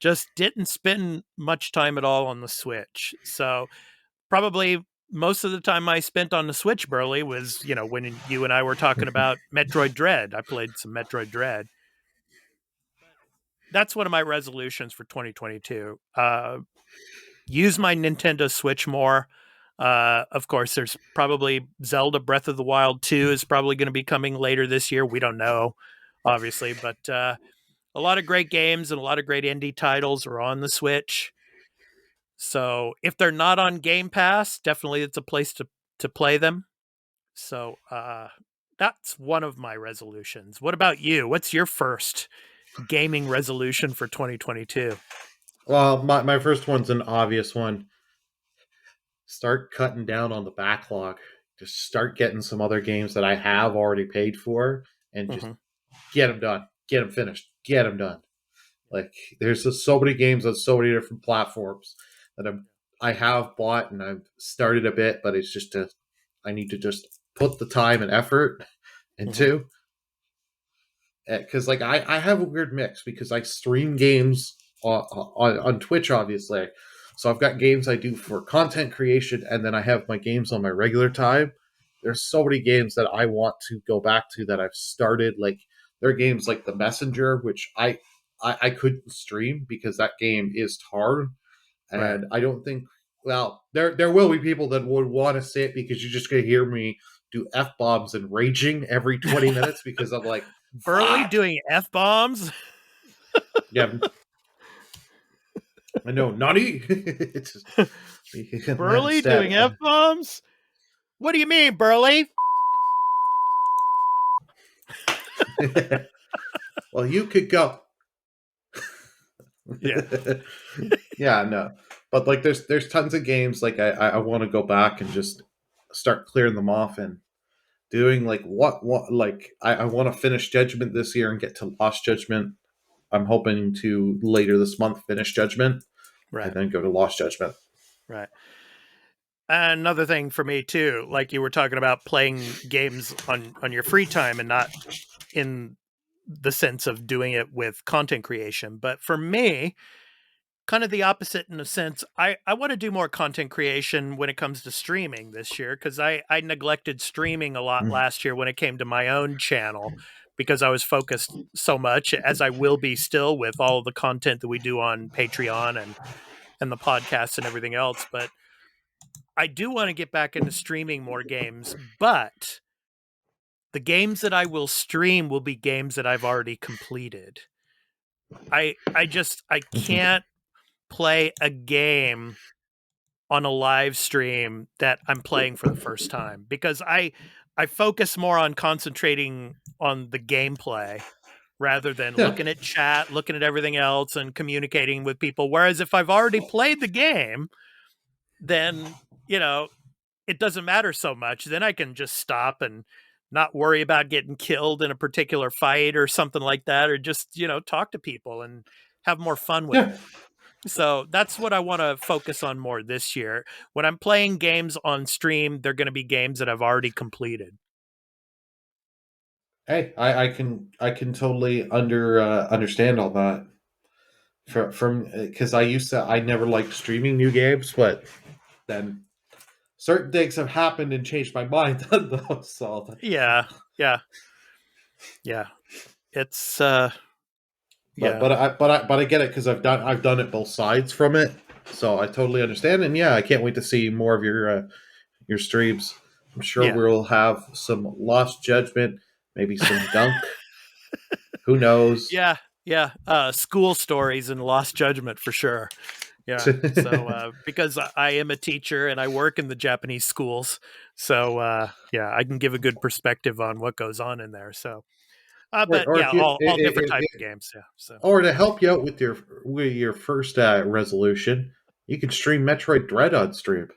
just didn't spend much time at all on the Switch. So probably most of the time I spent on the Switch, Burley, was, when you and I were talking about Metroid Dread. I played some Metroid Dread. That's one of my resolutions for 2022. Use my Nintendo Switch more. Of course, there's probably Zelda Breath of the Wild 2 is probably going to be coming later this year. We don't know, obviously, but a lot of great games and a lot of great indie titles are on the Switch. So if they're not on Game Pass, definitely it's a place to play them. So that's one of my resolutions. What about you? What's your first gaming resolution for 2022? Well, my first one's an obvious one. Start cutting down on the backlog. Just start getting some other games that I have already paid for and just get them done. Get them finished. Get them done. Like, there's just so many games on so many different platforms that I have bought and I've started a bit, but it's just I need to just put the time and effort into. Because I have a weird mix because I stream games on Twitch, obviously. So I've got games I do for content creation, and then I have my games on my regular time. There's so many games that I want to go back to that I've started. Like, there are games like The Messenger, which I couldn't stream because that game is hard. And I don't think, well, there will be people that would want to say it because you're just going to hear me do F-bombs and raging every 20 minutes because I'm like, Burley doing F-bombs? Yeah. I know, naughty. Burley doing F-bombs? What do you mean, Burley? Well, you could go. Yeah. Yeah, no. But like there's tons of games like I want to go back and just start clearing them off and doing like what like I want to finish Judgment this year and get to Lost Judgment. I'm hoping to later this month finish Judgment. Right. And then go to Lost Judgment. Right. Another thing for me too, like you were talking about playing games on your free time and not in the sense of doing it with content creation. But for me, kind of the opposite in a sense. I want to do more content creation when it comes to streaming this year because I neglected streaming a lot last year when it came to my own channel because I was focused so much, as I will be still with all of the content that we do on Patreon and the podcasts and everything else. But I do want to get back into streaming more games, but the games that I will stream will be games that I've already completed. I can't play a game on a live stream that I'm playing for the first time because I focus more on concentrating on the gameplay rather than looking at chat, looking at everything else and communicating with people. Whereas if I've already played the game, then, it doesn't matter so much. Then I can just stop and not worry about getting killed in a particular fight or something like that, or just, talk to people and have more fun with it. So that's what I want to focus on more this year. When I'm playing games on stream, they're going to be games that I've already completed. Hey, I can totally understand all that. From because I never liked streaming new games, but then certain things have happened and changed my mind on those. So yeah. It's but I get it because I've done it both sides from it, so I totally understand. And yeah, I can't wait to see more of your streams. I'm sure we'll have some Lost Judgment, maybe some Dunk. Who knows? Yeah. School stories and Lost Judgment for sure. Yeah. So because I am a teacher and I work in the Japanese schools, so I can give a good perspective on what goes on in there. So. But all different types of games. Yeah. So. Or to help you out with your first resolution, you can stream Metroid Dread on stream.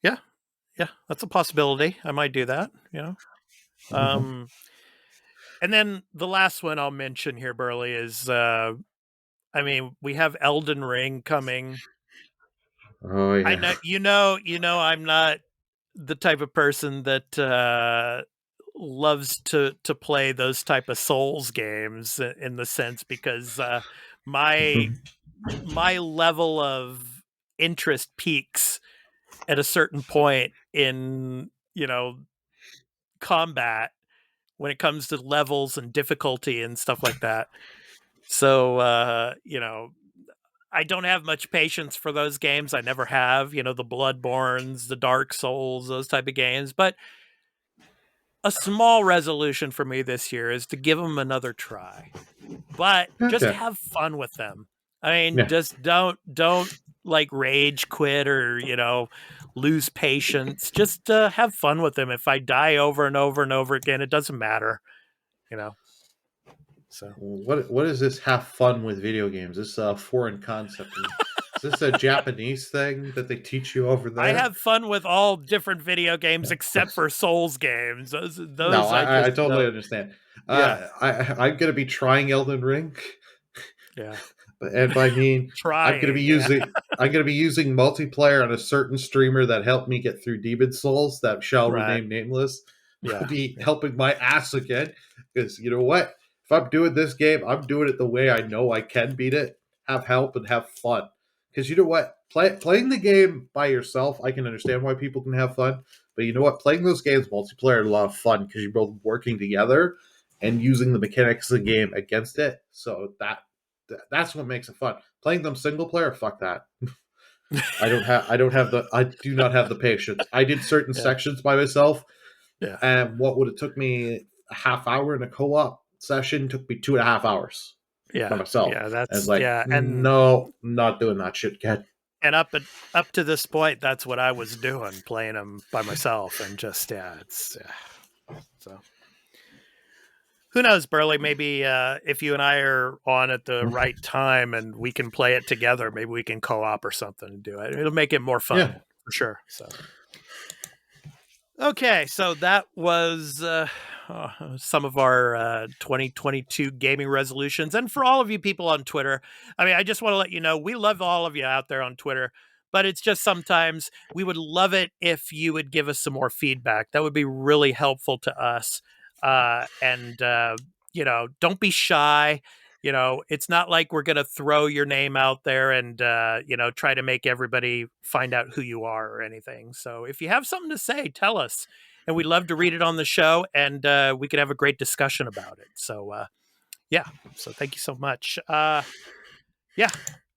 Yeah, that's a possibility. I might do that. And then the last one I'll mention here, Burley, is we have Elden Ring coming. Oh yeah. I know, I'm not the type of person that loves to play those type of Souls games in the sense because my my level of interest peaks at a certain point in, combat when it comes to levels and difficulty and stuff like that. So, I don't have much patience for those games. I never have, the Bloodborns, the Dark Souls, those type of games. But a small resolution for me this year is to give them another try, but just Okay. have fun with them. I mean, Yeah. just don't like rage quit or, lose patience. Just have fun with them. If I die over and over and over again, it doesn't matter, So What is this? Have fun with video games. This is a foreign concept. Is this a Japanese thing that they teach you over there? I have fun with all different video games except for Souls games. Those No, I just totally understand. Yeah. I'm going to be trying Elden Ring, Yeah. and by mean Trying. I'm going to be using multiplayer on a certain streamer that helped me get through Demon Souls that shall remain nameless. Yeah. Will be helping my ass again, because you know what? If I'm doing this game, I'm doing it the way I know I can beat it. Have help and have fun. Because you know what? Playing the game by yourself, I can understand why people can have fun. But you know what? Playing those games multiplayer is a lot of fun because you're both working together and using the mechanics of the game against it. So that's what makes it fun. Playing them single player, fuck that. I do not have the patience. I did certain sections by myself. Yeah. And what would have took me a half hour in a co-op session took me 2.5 hours by myself. Yeah, that's and no, I'm not doing that shit, kid. And up to this point, that's what I was doing, playing them by myself, and just so. Who knows, Burley? Maybe if you and I are on at the right time and we can play it together, maybe we can co-op or something and do it. It'll make it more fun for sure. So. Okay, so that was some of our 2022 gaming resolutions. And for all of you people on Twitter, I mean, I just want to let you know, we love all of you out there on Twitter, but it's just sometimes we would love it if you would give us some more feedback. That would be really helpful to us. And don't be shy. It's not like we're going to throw your name out there and, try to make everybody find out who you are or anything. So if you have something to say, tell us. And we'd love to read it on the show, and we could have a great discussion about it. So, so thank you so much.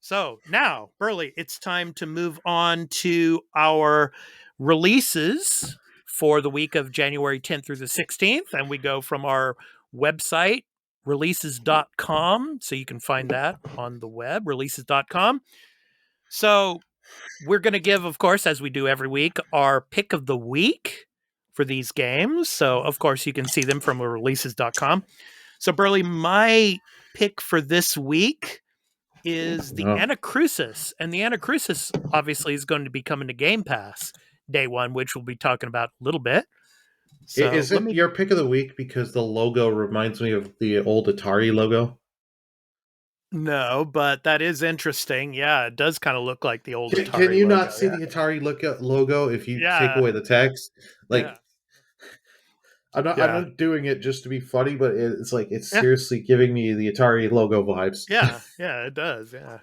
So now, Burley, it's time to move on to our releases for the week of January 10th through the 16th. And we go from our website, releases.com. So you can find that on the web, releases.com. So we're going to give, of course, as we do every week, our pick of the week for these games. So, of course, you can see them from releases.com. So, Burley, my pick for this week is the Anacrusis. And the Anacrusis, obviously, is going to be coming to Game Pass day one, which we'll be talking about a little bit. So is it your pick of the week because the logo reminds me of the old Atari logo? No, but that is interesting. Yeah, it does kind of look like the old Atari Can you logo, not see the Atari logo if you take away the text? Like, I'm not doing it just to be funny, but it's like it's seriously giving me the Atari logo vibes. Yeah, it does. Yeah.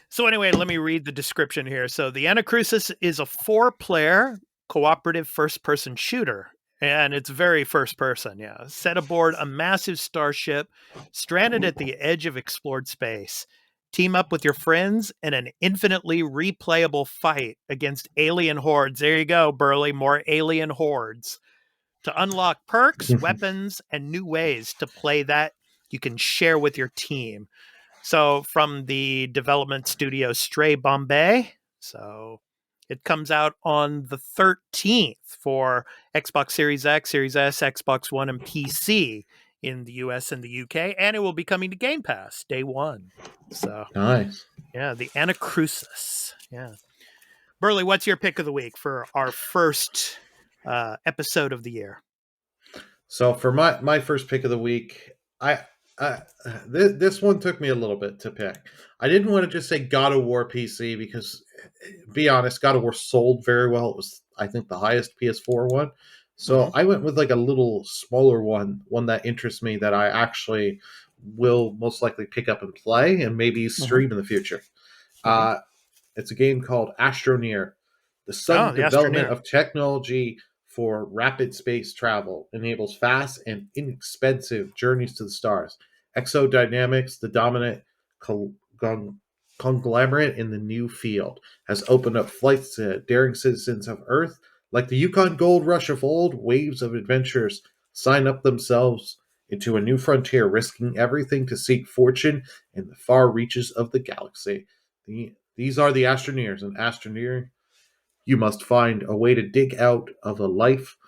So anyway, let me read the description here. So the Anacrusis is a 4-player cooperative first-person shooter. And it's very first-person, set aboard a massive starship stranded at the edge of explored space. Team up with your friends in an infinitely replayable fight against alien hordes. There you go, Burley, more alien hordes. To unlock perks, weapons, and new ways to play that you can share with your team. So from the development studio Stray Bombay. So it comes out on the 13th for Xbox Series X, Series S, Xbox One, and PC in the US and the UK. And it will be coming to Game Pass day one. So nice. Yeah, the Anacrusis. Yeah. Burley, what's your pick of the week for our first episode of the year? So for my first pick of the week, this one took me a little bit to pick. I didn't want to just say God of War PC because, be honest, God of War sold very well. It was, I think, the highest PS4 one. So I went with like a little smaller one that interests me that I actually will most likely pick up and play and maybe stream in the future. It's a game called Astroneer. The sudden the development Astroneer. of technology for rapid space travel enables fast and inexpensive journeys to the stars. Exodynamics, the dominant conglomerate in the new field, has opened up flights to daring citizens of Earth. Like the Yukon Gold Rush of old, waves of adventurers sign up themselves into a new frontier, risking everything to seek fortune in the far reaches of the galaxy. These are the Astroneers. An Astroneer, you must find a way to dig out of a life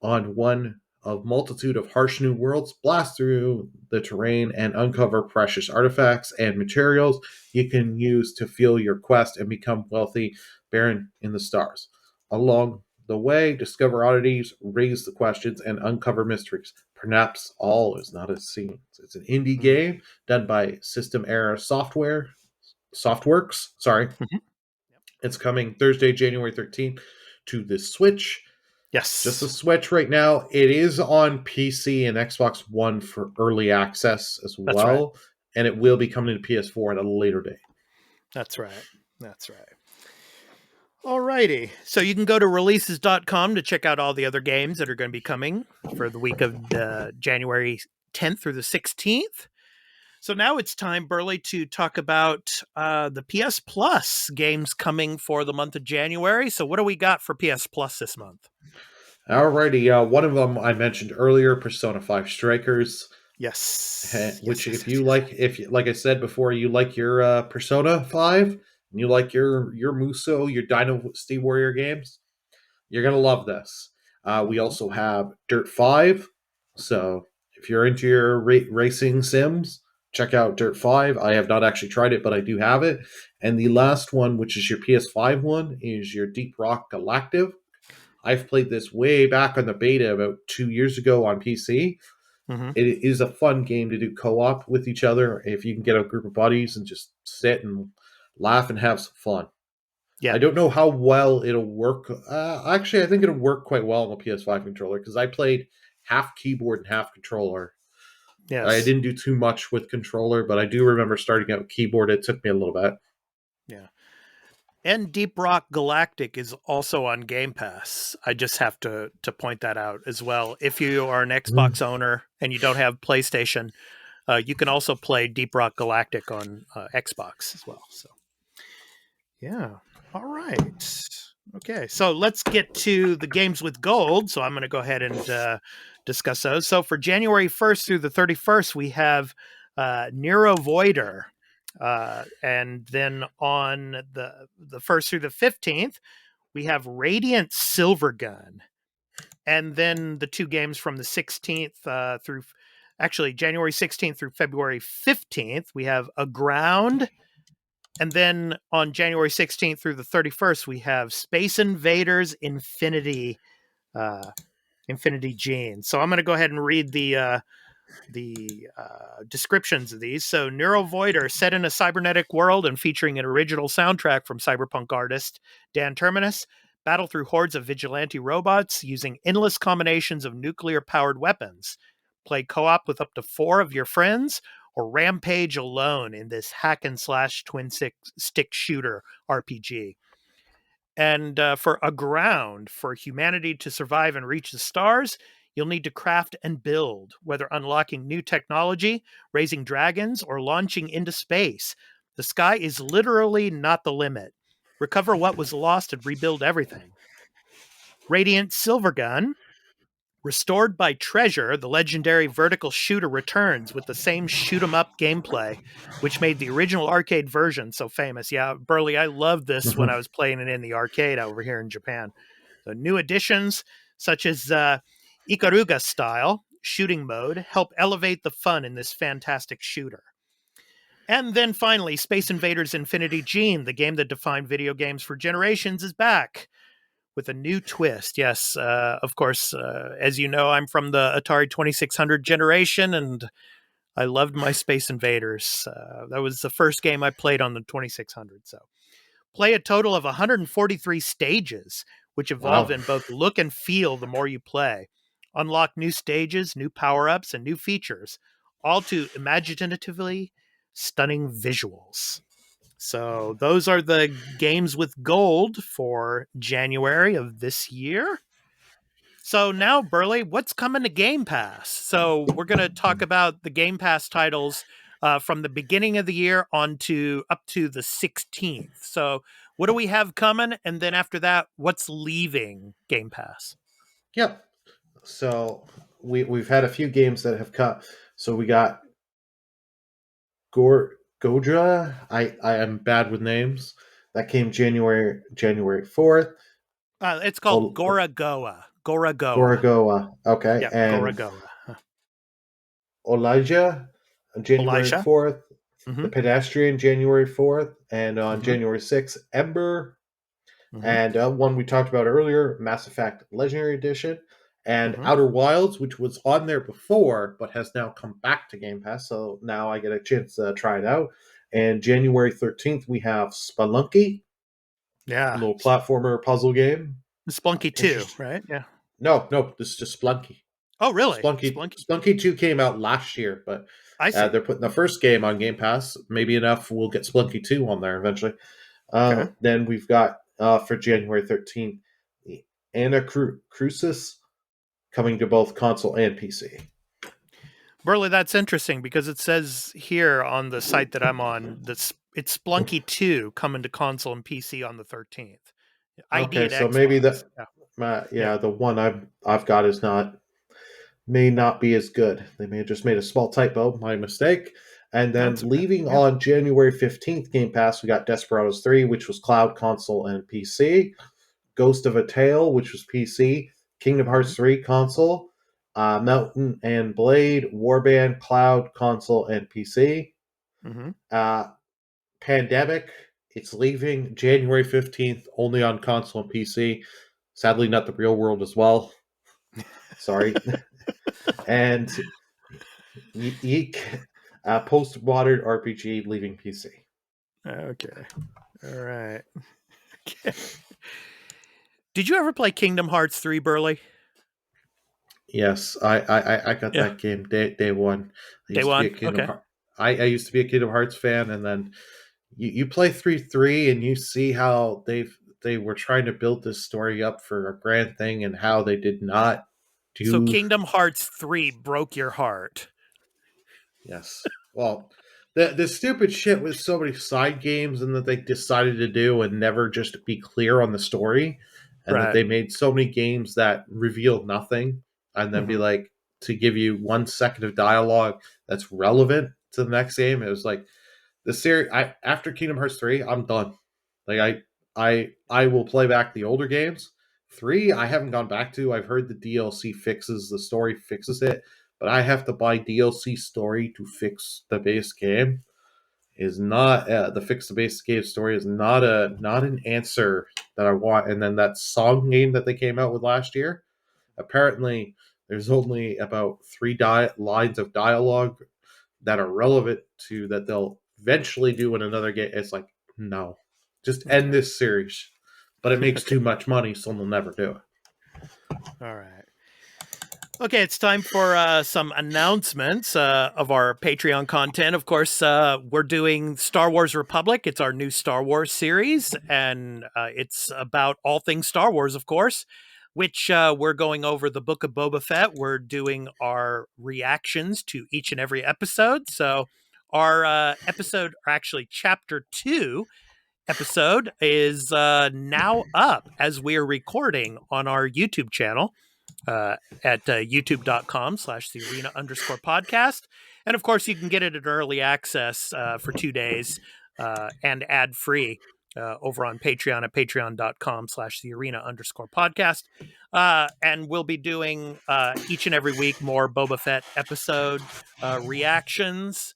on one of multitude of harsh new worlds, blast through the terrain, and uncover precious artifacts and materials you can use to fuel your quest and become wealthy, barren in the stars. Along the way, discover oddities, raise the questions, and uncover mysteries. Perhaps all is not as seems. It's an indie game done by System Era Softworks. Sorry. It's coming Thursday, January 13th to the Switch. Yes. Just the Switch right now. It is on PC and Xbox One for early access as well. Right. And it will be coming to PS4 at a later date. That's right. Alrighty. So you can go to releases.com to check out all the other games that are going to be coming for the week of January 10th through the 16th. So now it's time, Burley, to talk about the PS Plus games coming for the month of January. So what do we got for PS Plus this month? Alrighty, one of them I mentioned earlier, Persona 5 Strikers. Yes. Which, if like I said before, you like your Persona 5, and you like your Muso, your Dynasty Warrior games, you're gonna love this. We also have Dirt 5. So if you're into your racing sims, check out Dirt 5. I have not actually tried it, but I do have it. And the last one, which is your PS5 one, is your Deep Rock Galactic. I've played this way back on the beta about 2 years ago on PC. It is a fun game to do co-op with each other if you can get a group of buddies and just sit and laugh and have some fun. Yeah. I don't know how well it'll work. Actually, I think it'll work quite well on the PS5 controller because I played half keyboard and half controller. Yes. I didn't do too much with controller, but I do remember starting out with keyboard. It took me a little bit. Yeah. And Deep Rock Galactic is also on Game Pass. I just have to point that out as well. If you are an Xbox owner and you don't have PlayStation, you can also play Deep Rock Galactic on Xbox as well. So, yeah. All right. Okay. So let's get to the games with gold. So I'm going to go ahead and discuss those. So for January 1st through the 31st, we have Nero Voider. And then on the 1st through the 15th, we have Radiant Silvergun. And then the two games from the 16th through January 16th through February 15th, we have Aground. And then on January 16th through the 31st, we have Space Invaders Infinity Gene. So I'm going to go ahead and read the descriptions of these. So Neurovoider, set in a cybernetic world and featuring an original soundtrack from cyberpunk artist Dan Terminus, battle through hordes of vigilante robots using endless combinations of nuclear-powered weapons. Play co-op with up to 4 of your friends, or rampage alone in this hack-and-slash twin-stick shooter RPG. And for Aground, for humanity to survive and reach the stars, you'll need to craft and build, whether unlocking new technology, raising dragons, or launching into space. The sky is literally not the limit. Recover what was lost and rebuild everything. Radiant Silvergun. Restored by Treasure, the legendary vertical shooter returns with the same shoot-'em-up gameplay, which made the original arcade version so famous. Yeah, Burley, I loved this when I was playing it in the arcade over here in Japan. So new additions, such as Ikaruga style shooting mode, help elevate the fun in this fantastic shooter. And then finally, Space Invaders Infinity Gene, the game that defined video games for generations, is back with a new twist. Yes, of course, as you know, I'm from the Atari 2600 generation, and I loved my Space Invaders. That was the first game I played on the 2600. So play a total of 143 stages, which evolve in both look and feel the more you play. Unlock new stages, new power-ups, and new features, all to imaginatively stunning visuals. So those are the games with gold for January of this year. So now, Burley, what's coming to Game Pass? So we're going to talk about the Game Pass titles from the beginning of the year on to up to the 16th. So what do we have coming? And then after that, what's leaving Game Pass? Yep. So we've had a few games that have cut. So we got Godra. I am bad with names. That came January 4th. It's called Goragoa. Goragoa. Okay. Yeah, and Goragoa. Elijah on January Elijah. 4th. Mhm. The Pedestrian January 4th. And on Mhm. January 6th, Ember. Mhm. And one we talked about earlier, Mass Effect Legendary Edition. And Mhm. Outer Wilds, which was on there before, but has now come back to Game Pass. So now I get a chance to try it out. And January 13th, we have Spelunky, a Yeah. little platformer puzzle game. Spelunky 2, right? Yeah. No, this is just Spelunky. Oh, really? Spelunky 2 came out last year, but I see. they're putting the first game on Game Pass. Maybe enough we'll get Spelunky 2 on there eventually. Okay. Then we've got, for January 13th, the Anacrusis coming to both console and PC. Burley, that's interesting because it says here on the site that I'm on that it's Spelunky 2 coming to console and PC on the 13th. Okay, so Xbox. maybe Yeah. the one I've got may not be as good. They may have just made a small typo, my mistake. And then That's okay. leaving Yeah. on January 15th Game Pass, we got Desperados 3, which was cloud, console, and PC. Ghost of a Tale, which was PC. Kingdom Hearts 3, console. Mountain and Blade, Warband, cloud, console, and PC. Mhm. Pandemic, it's leaving January 15th, only on console and PC. Sadly, not the real world as well. Sorry. And Yeek, post-modern RPG, leaving PC. Okay. All right. Okay. Did you ever play Kingdom Hearts 3, Burley? Yes, I got that game day one. Day one? Okay. I used to be a Kingdom Hearts fan, and then you play 3 and you see how they were trying to build this story up for a grand thing, and how they did not do. So Kingdom Hearts 3 broke your heart. Yes. Well, the stupid shit with so many side games and that they decided to do and never just be clear on the story, and Right. that they made so many games that revealed nothing, and then be like, to give you 1 second of dialogue that's relevant to the next game. It was like the series. After Kingdom Hearts 3, I'm done. Like I will play back the older games. 3, I haven't gone back to. I've heard the DLC fixes the story, fixes it, but I have to buy DLC story to fix the base game. Is not the fix the base game story is not an answer that I want. And then that song game that they came out with last year, apparently there's only about 3 lines of dialogue that are relevant to that they'll eventually do in another game. It's like, no, just end this series. But it makes too much money, so they'll never do it. All right. Okay, it's time for some announcements of our Patreon content. Of course, we're doing Star Wars Republic. It's our new Star Wars series, and it's about all things Star Wars, of course, which we're going over the Book of Boba Fett. We're doing our reactions to each and every episode. So our episode, or actually Chapter 2 episode, is now up as we are recording on our YouTube channel. At youtube.com/thearena_podcast. And of course, you can get it at early access for 2 days and ad free over on Patreon at patreon.com/thearena_podcast. And we'll be doing each and every week more Boba Fett episode reactions.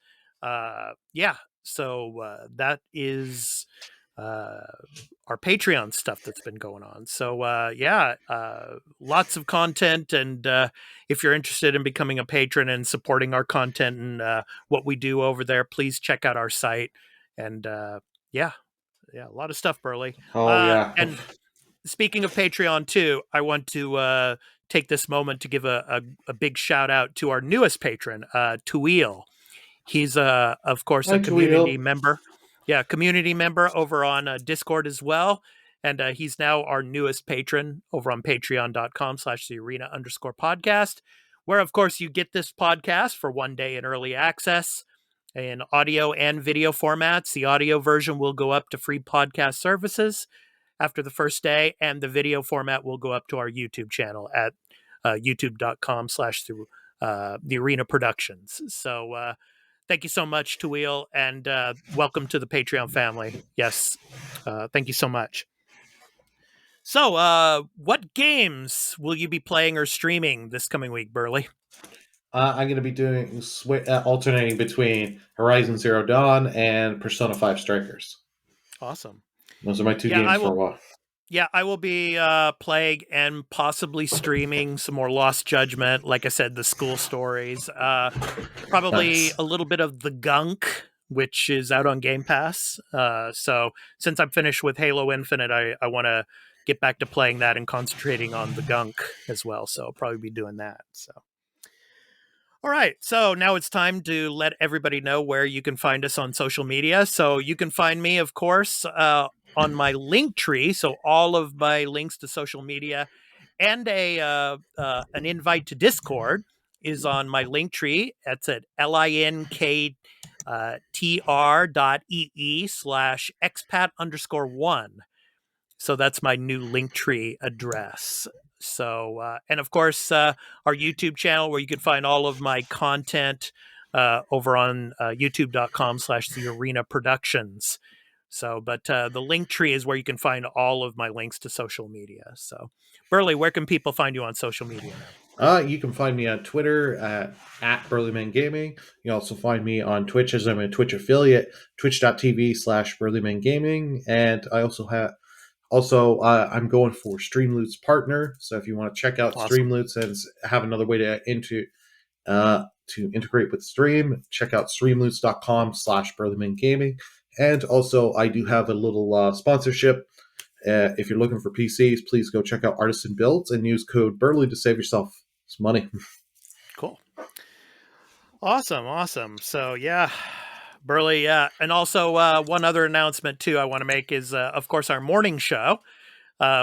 So that is our Patreon stuff that's been going on. So lots of content, and if you're interested in becoming a patron and supporting our content and what we do over there, please check out our site. And a lot of stuff, Burley. Oh yeah. And speaking of Patreon too, I want to take this moment to give a big shout out to our newest patron, Tuil. He's, of course, Hi, a community Tuil. member. Yeah, community member over on Discord as well. And he's now our newest patron over on patreon.com/thearena_podcast, where, of course, you get this podcast for 1 day in early access in audio and video formats. The audio version will go up to free podcast services after the first day, and the video format will go up to our YouTube channel at youtube.com/the Arena Productions. So thank you so much, Tuil, and welcome to the Patreon family. Yes, thank you so much. So, what games will you be playing or streaming this coming week, Burley? I'm going to be doing alternating between Horizon Zero Dawn and Persona 5 Strikers. Awesome. Those are my two games for a while. Yeah, I will be playing and possibly streaming some more Lost Judgment. Like I said, the school stories. Probably Nice. a little bit of The Gunk, which is out on Game Pass. So since I'm finished with Halo Infinite, I want to get back to playing that and concentrating on The Gunk as well. So I'll probably be doing that. So. All right, so now it's time to let everybody know where you can find us on social media. So you can find me, of course, on my link tree. So all of my links to social media and an invite to Discord is on my link tree. That's at linktr.ee/expat_1. So that's my new link tree address. So, and of course, our YouTube channel where you can find all of my content over on youtube.com/the Arena Productions. So, but the link tree is where you can find all of my links to social media. So, Burley, where can people find you on social media? You can find me on Twitter at Burlyman Gaming. You can also find me on Twitch as I'm a Twitch affiliate, twitch.tv/Burlyman Gaming. And I also have I'm going for Streamloot's partner. So if you want to check out Awesome. Streamloots and have another way to integrate with Stream, check out streamloots.com/Burlyman Gaming. And also, I do have a little sponsorship. If you're looking for PCs, please go check out Artisan Builds and use code Burley to save yourself some money. Cool. Awesome. So, yeah. Burley, yeah. And also one other announcement, too, I want to make is, of course, our morning show.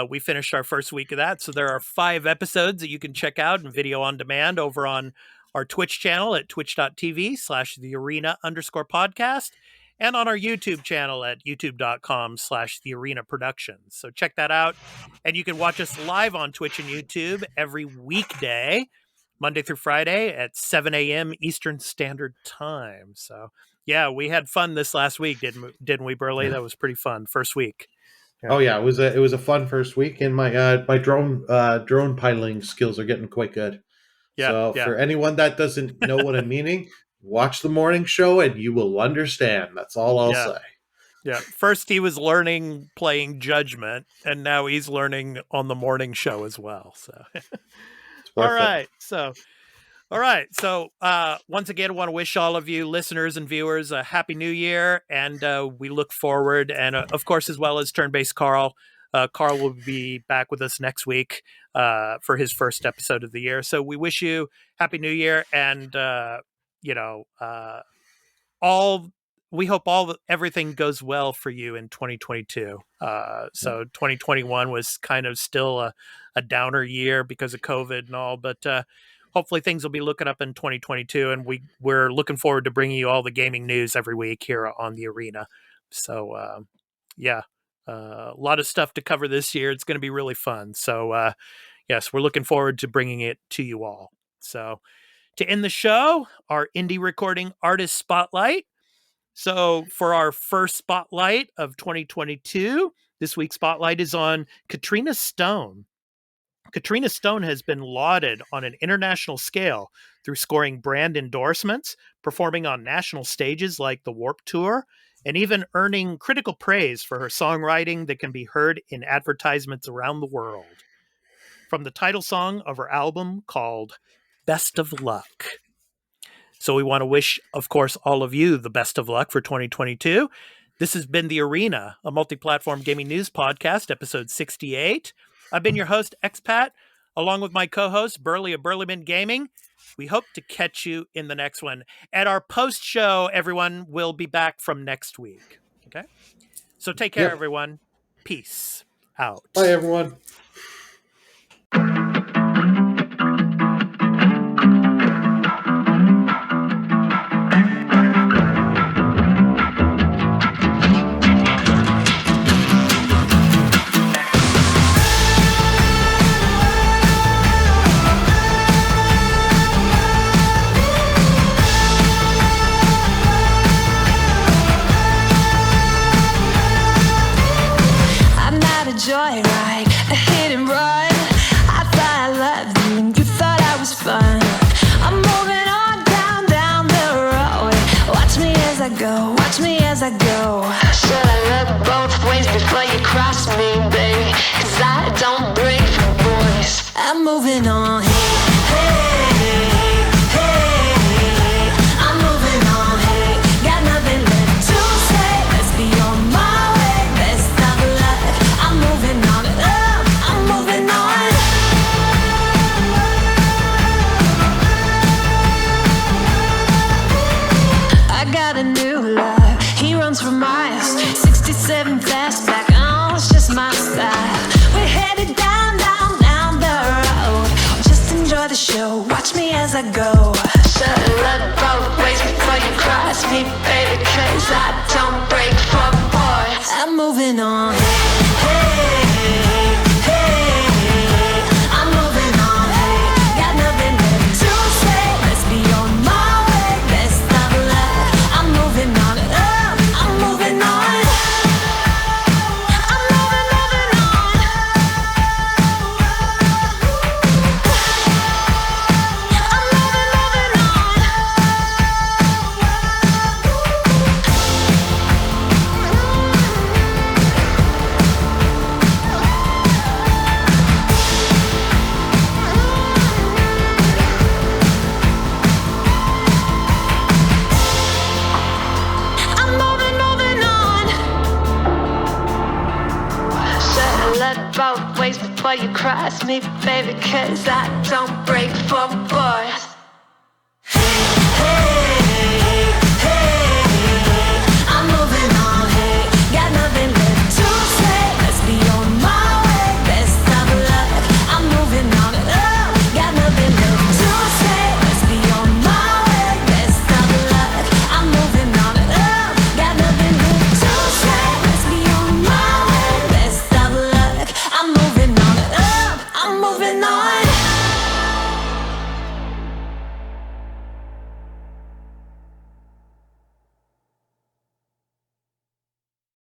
We finished our first week of that. So there are 5 episodes that you can check out in video on demand over on our Twitch channel at twitch.tv/thearena_podcast and on our YouTube channel at youtube.com/thearena productions. So check that out. And you can watch us live on Twitch and YouTube every weekday, Monday through Friday at 7 a.m. Eastern Standard Time. So yeah, we had fun this last week, didn't we, Burley? That was pretty fun. First week. Yeah. Oh yeah, it was a fun first week, and my drone piloting skills are getting quite good. Yeah. For anyone that doesn't know what I'm meaning, watch the morning show and you will understand. That's all I'll say. Yeah. First he was learning playing Judgment, and now he's learning on the morning show as well. So all right. So once again, I want to wish all of you listeners and viewers a happy new year, and we look forward. And of course, as well as Turn-Based Carl. Carl will be back with us next week for his first episode of the year. So we wish you happy new year, and we hope everything goes well for you in 2022. So 2021 was kind of still a downer year because of COVID and all, but hopefully things will be looking up in 2022, and we're looking forward to bringing you all the gaming news every week here on the Arena. So a lot of stuff to cover this year. It's going to be really fun. So yes, we're looking forward to bringing it to you all. So to end the show, our indie recording artist spotlight. So for our first spotlight of 2022, this week's spotlight is on Katrina Stone. Katrina Stone has been lauded on an international scale through scoring brand endorsements, performing on national stages like the Warped Tour, and even earning critical praise for her songwriting that can be heard in advertisements around the world. From the title song of her album called Best of Luck. So we want to wish, of course, all of you the best of luck for 2022. This has been The Arena, a multi-platform gaming news podcast, episode 68. I've been your host, Expat. along with my co-host, Burley of Burleyman Gaming. We hope to catch you in the next one. At our post-show, everyone will be back from next week. Okay? So take care, everyone. Peace out. Bye, everyone. Joyride, a hit and run. I thought I loved you and you thought I was fun. I'm moving on down the road. Watch me as I go, watch me as I go. Should I look both ways before you cross me, baby? 'Cause I don't break for boys. I'm moving on. I'm moving on. Got nothing left to say. Let's be on my way. Best of luck. I'm moving on. I'm moving on. I got a new love. He runs for miles. 67 fastback. Oh, it's just my style. We're headed down the road. Just enjoy the show. Watch me as I go. Should've looked both ways before you cross me, baby. 'Cause I don't break for boys. I'm moving on. I'm moving on. Got nothing left to say. Let's be on my way. Best of luck. I'm moving on. I'm moving on. I'm moving on. Both ways before you cross me, baby, 'cause I don't break for boys. Hey, hey.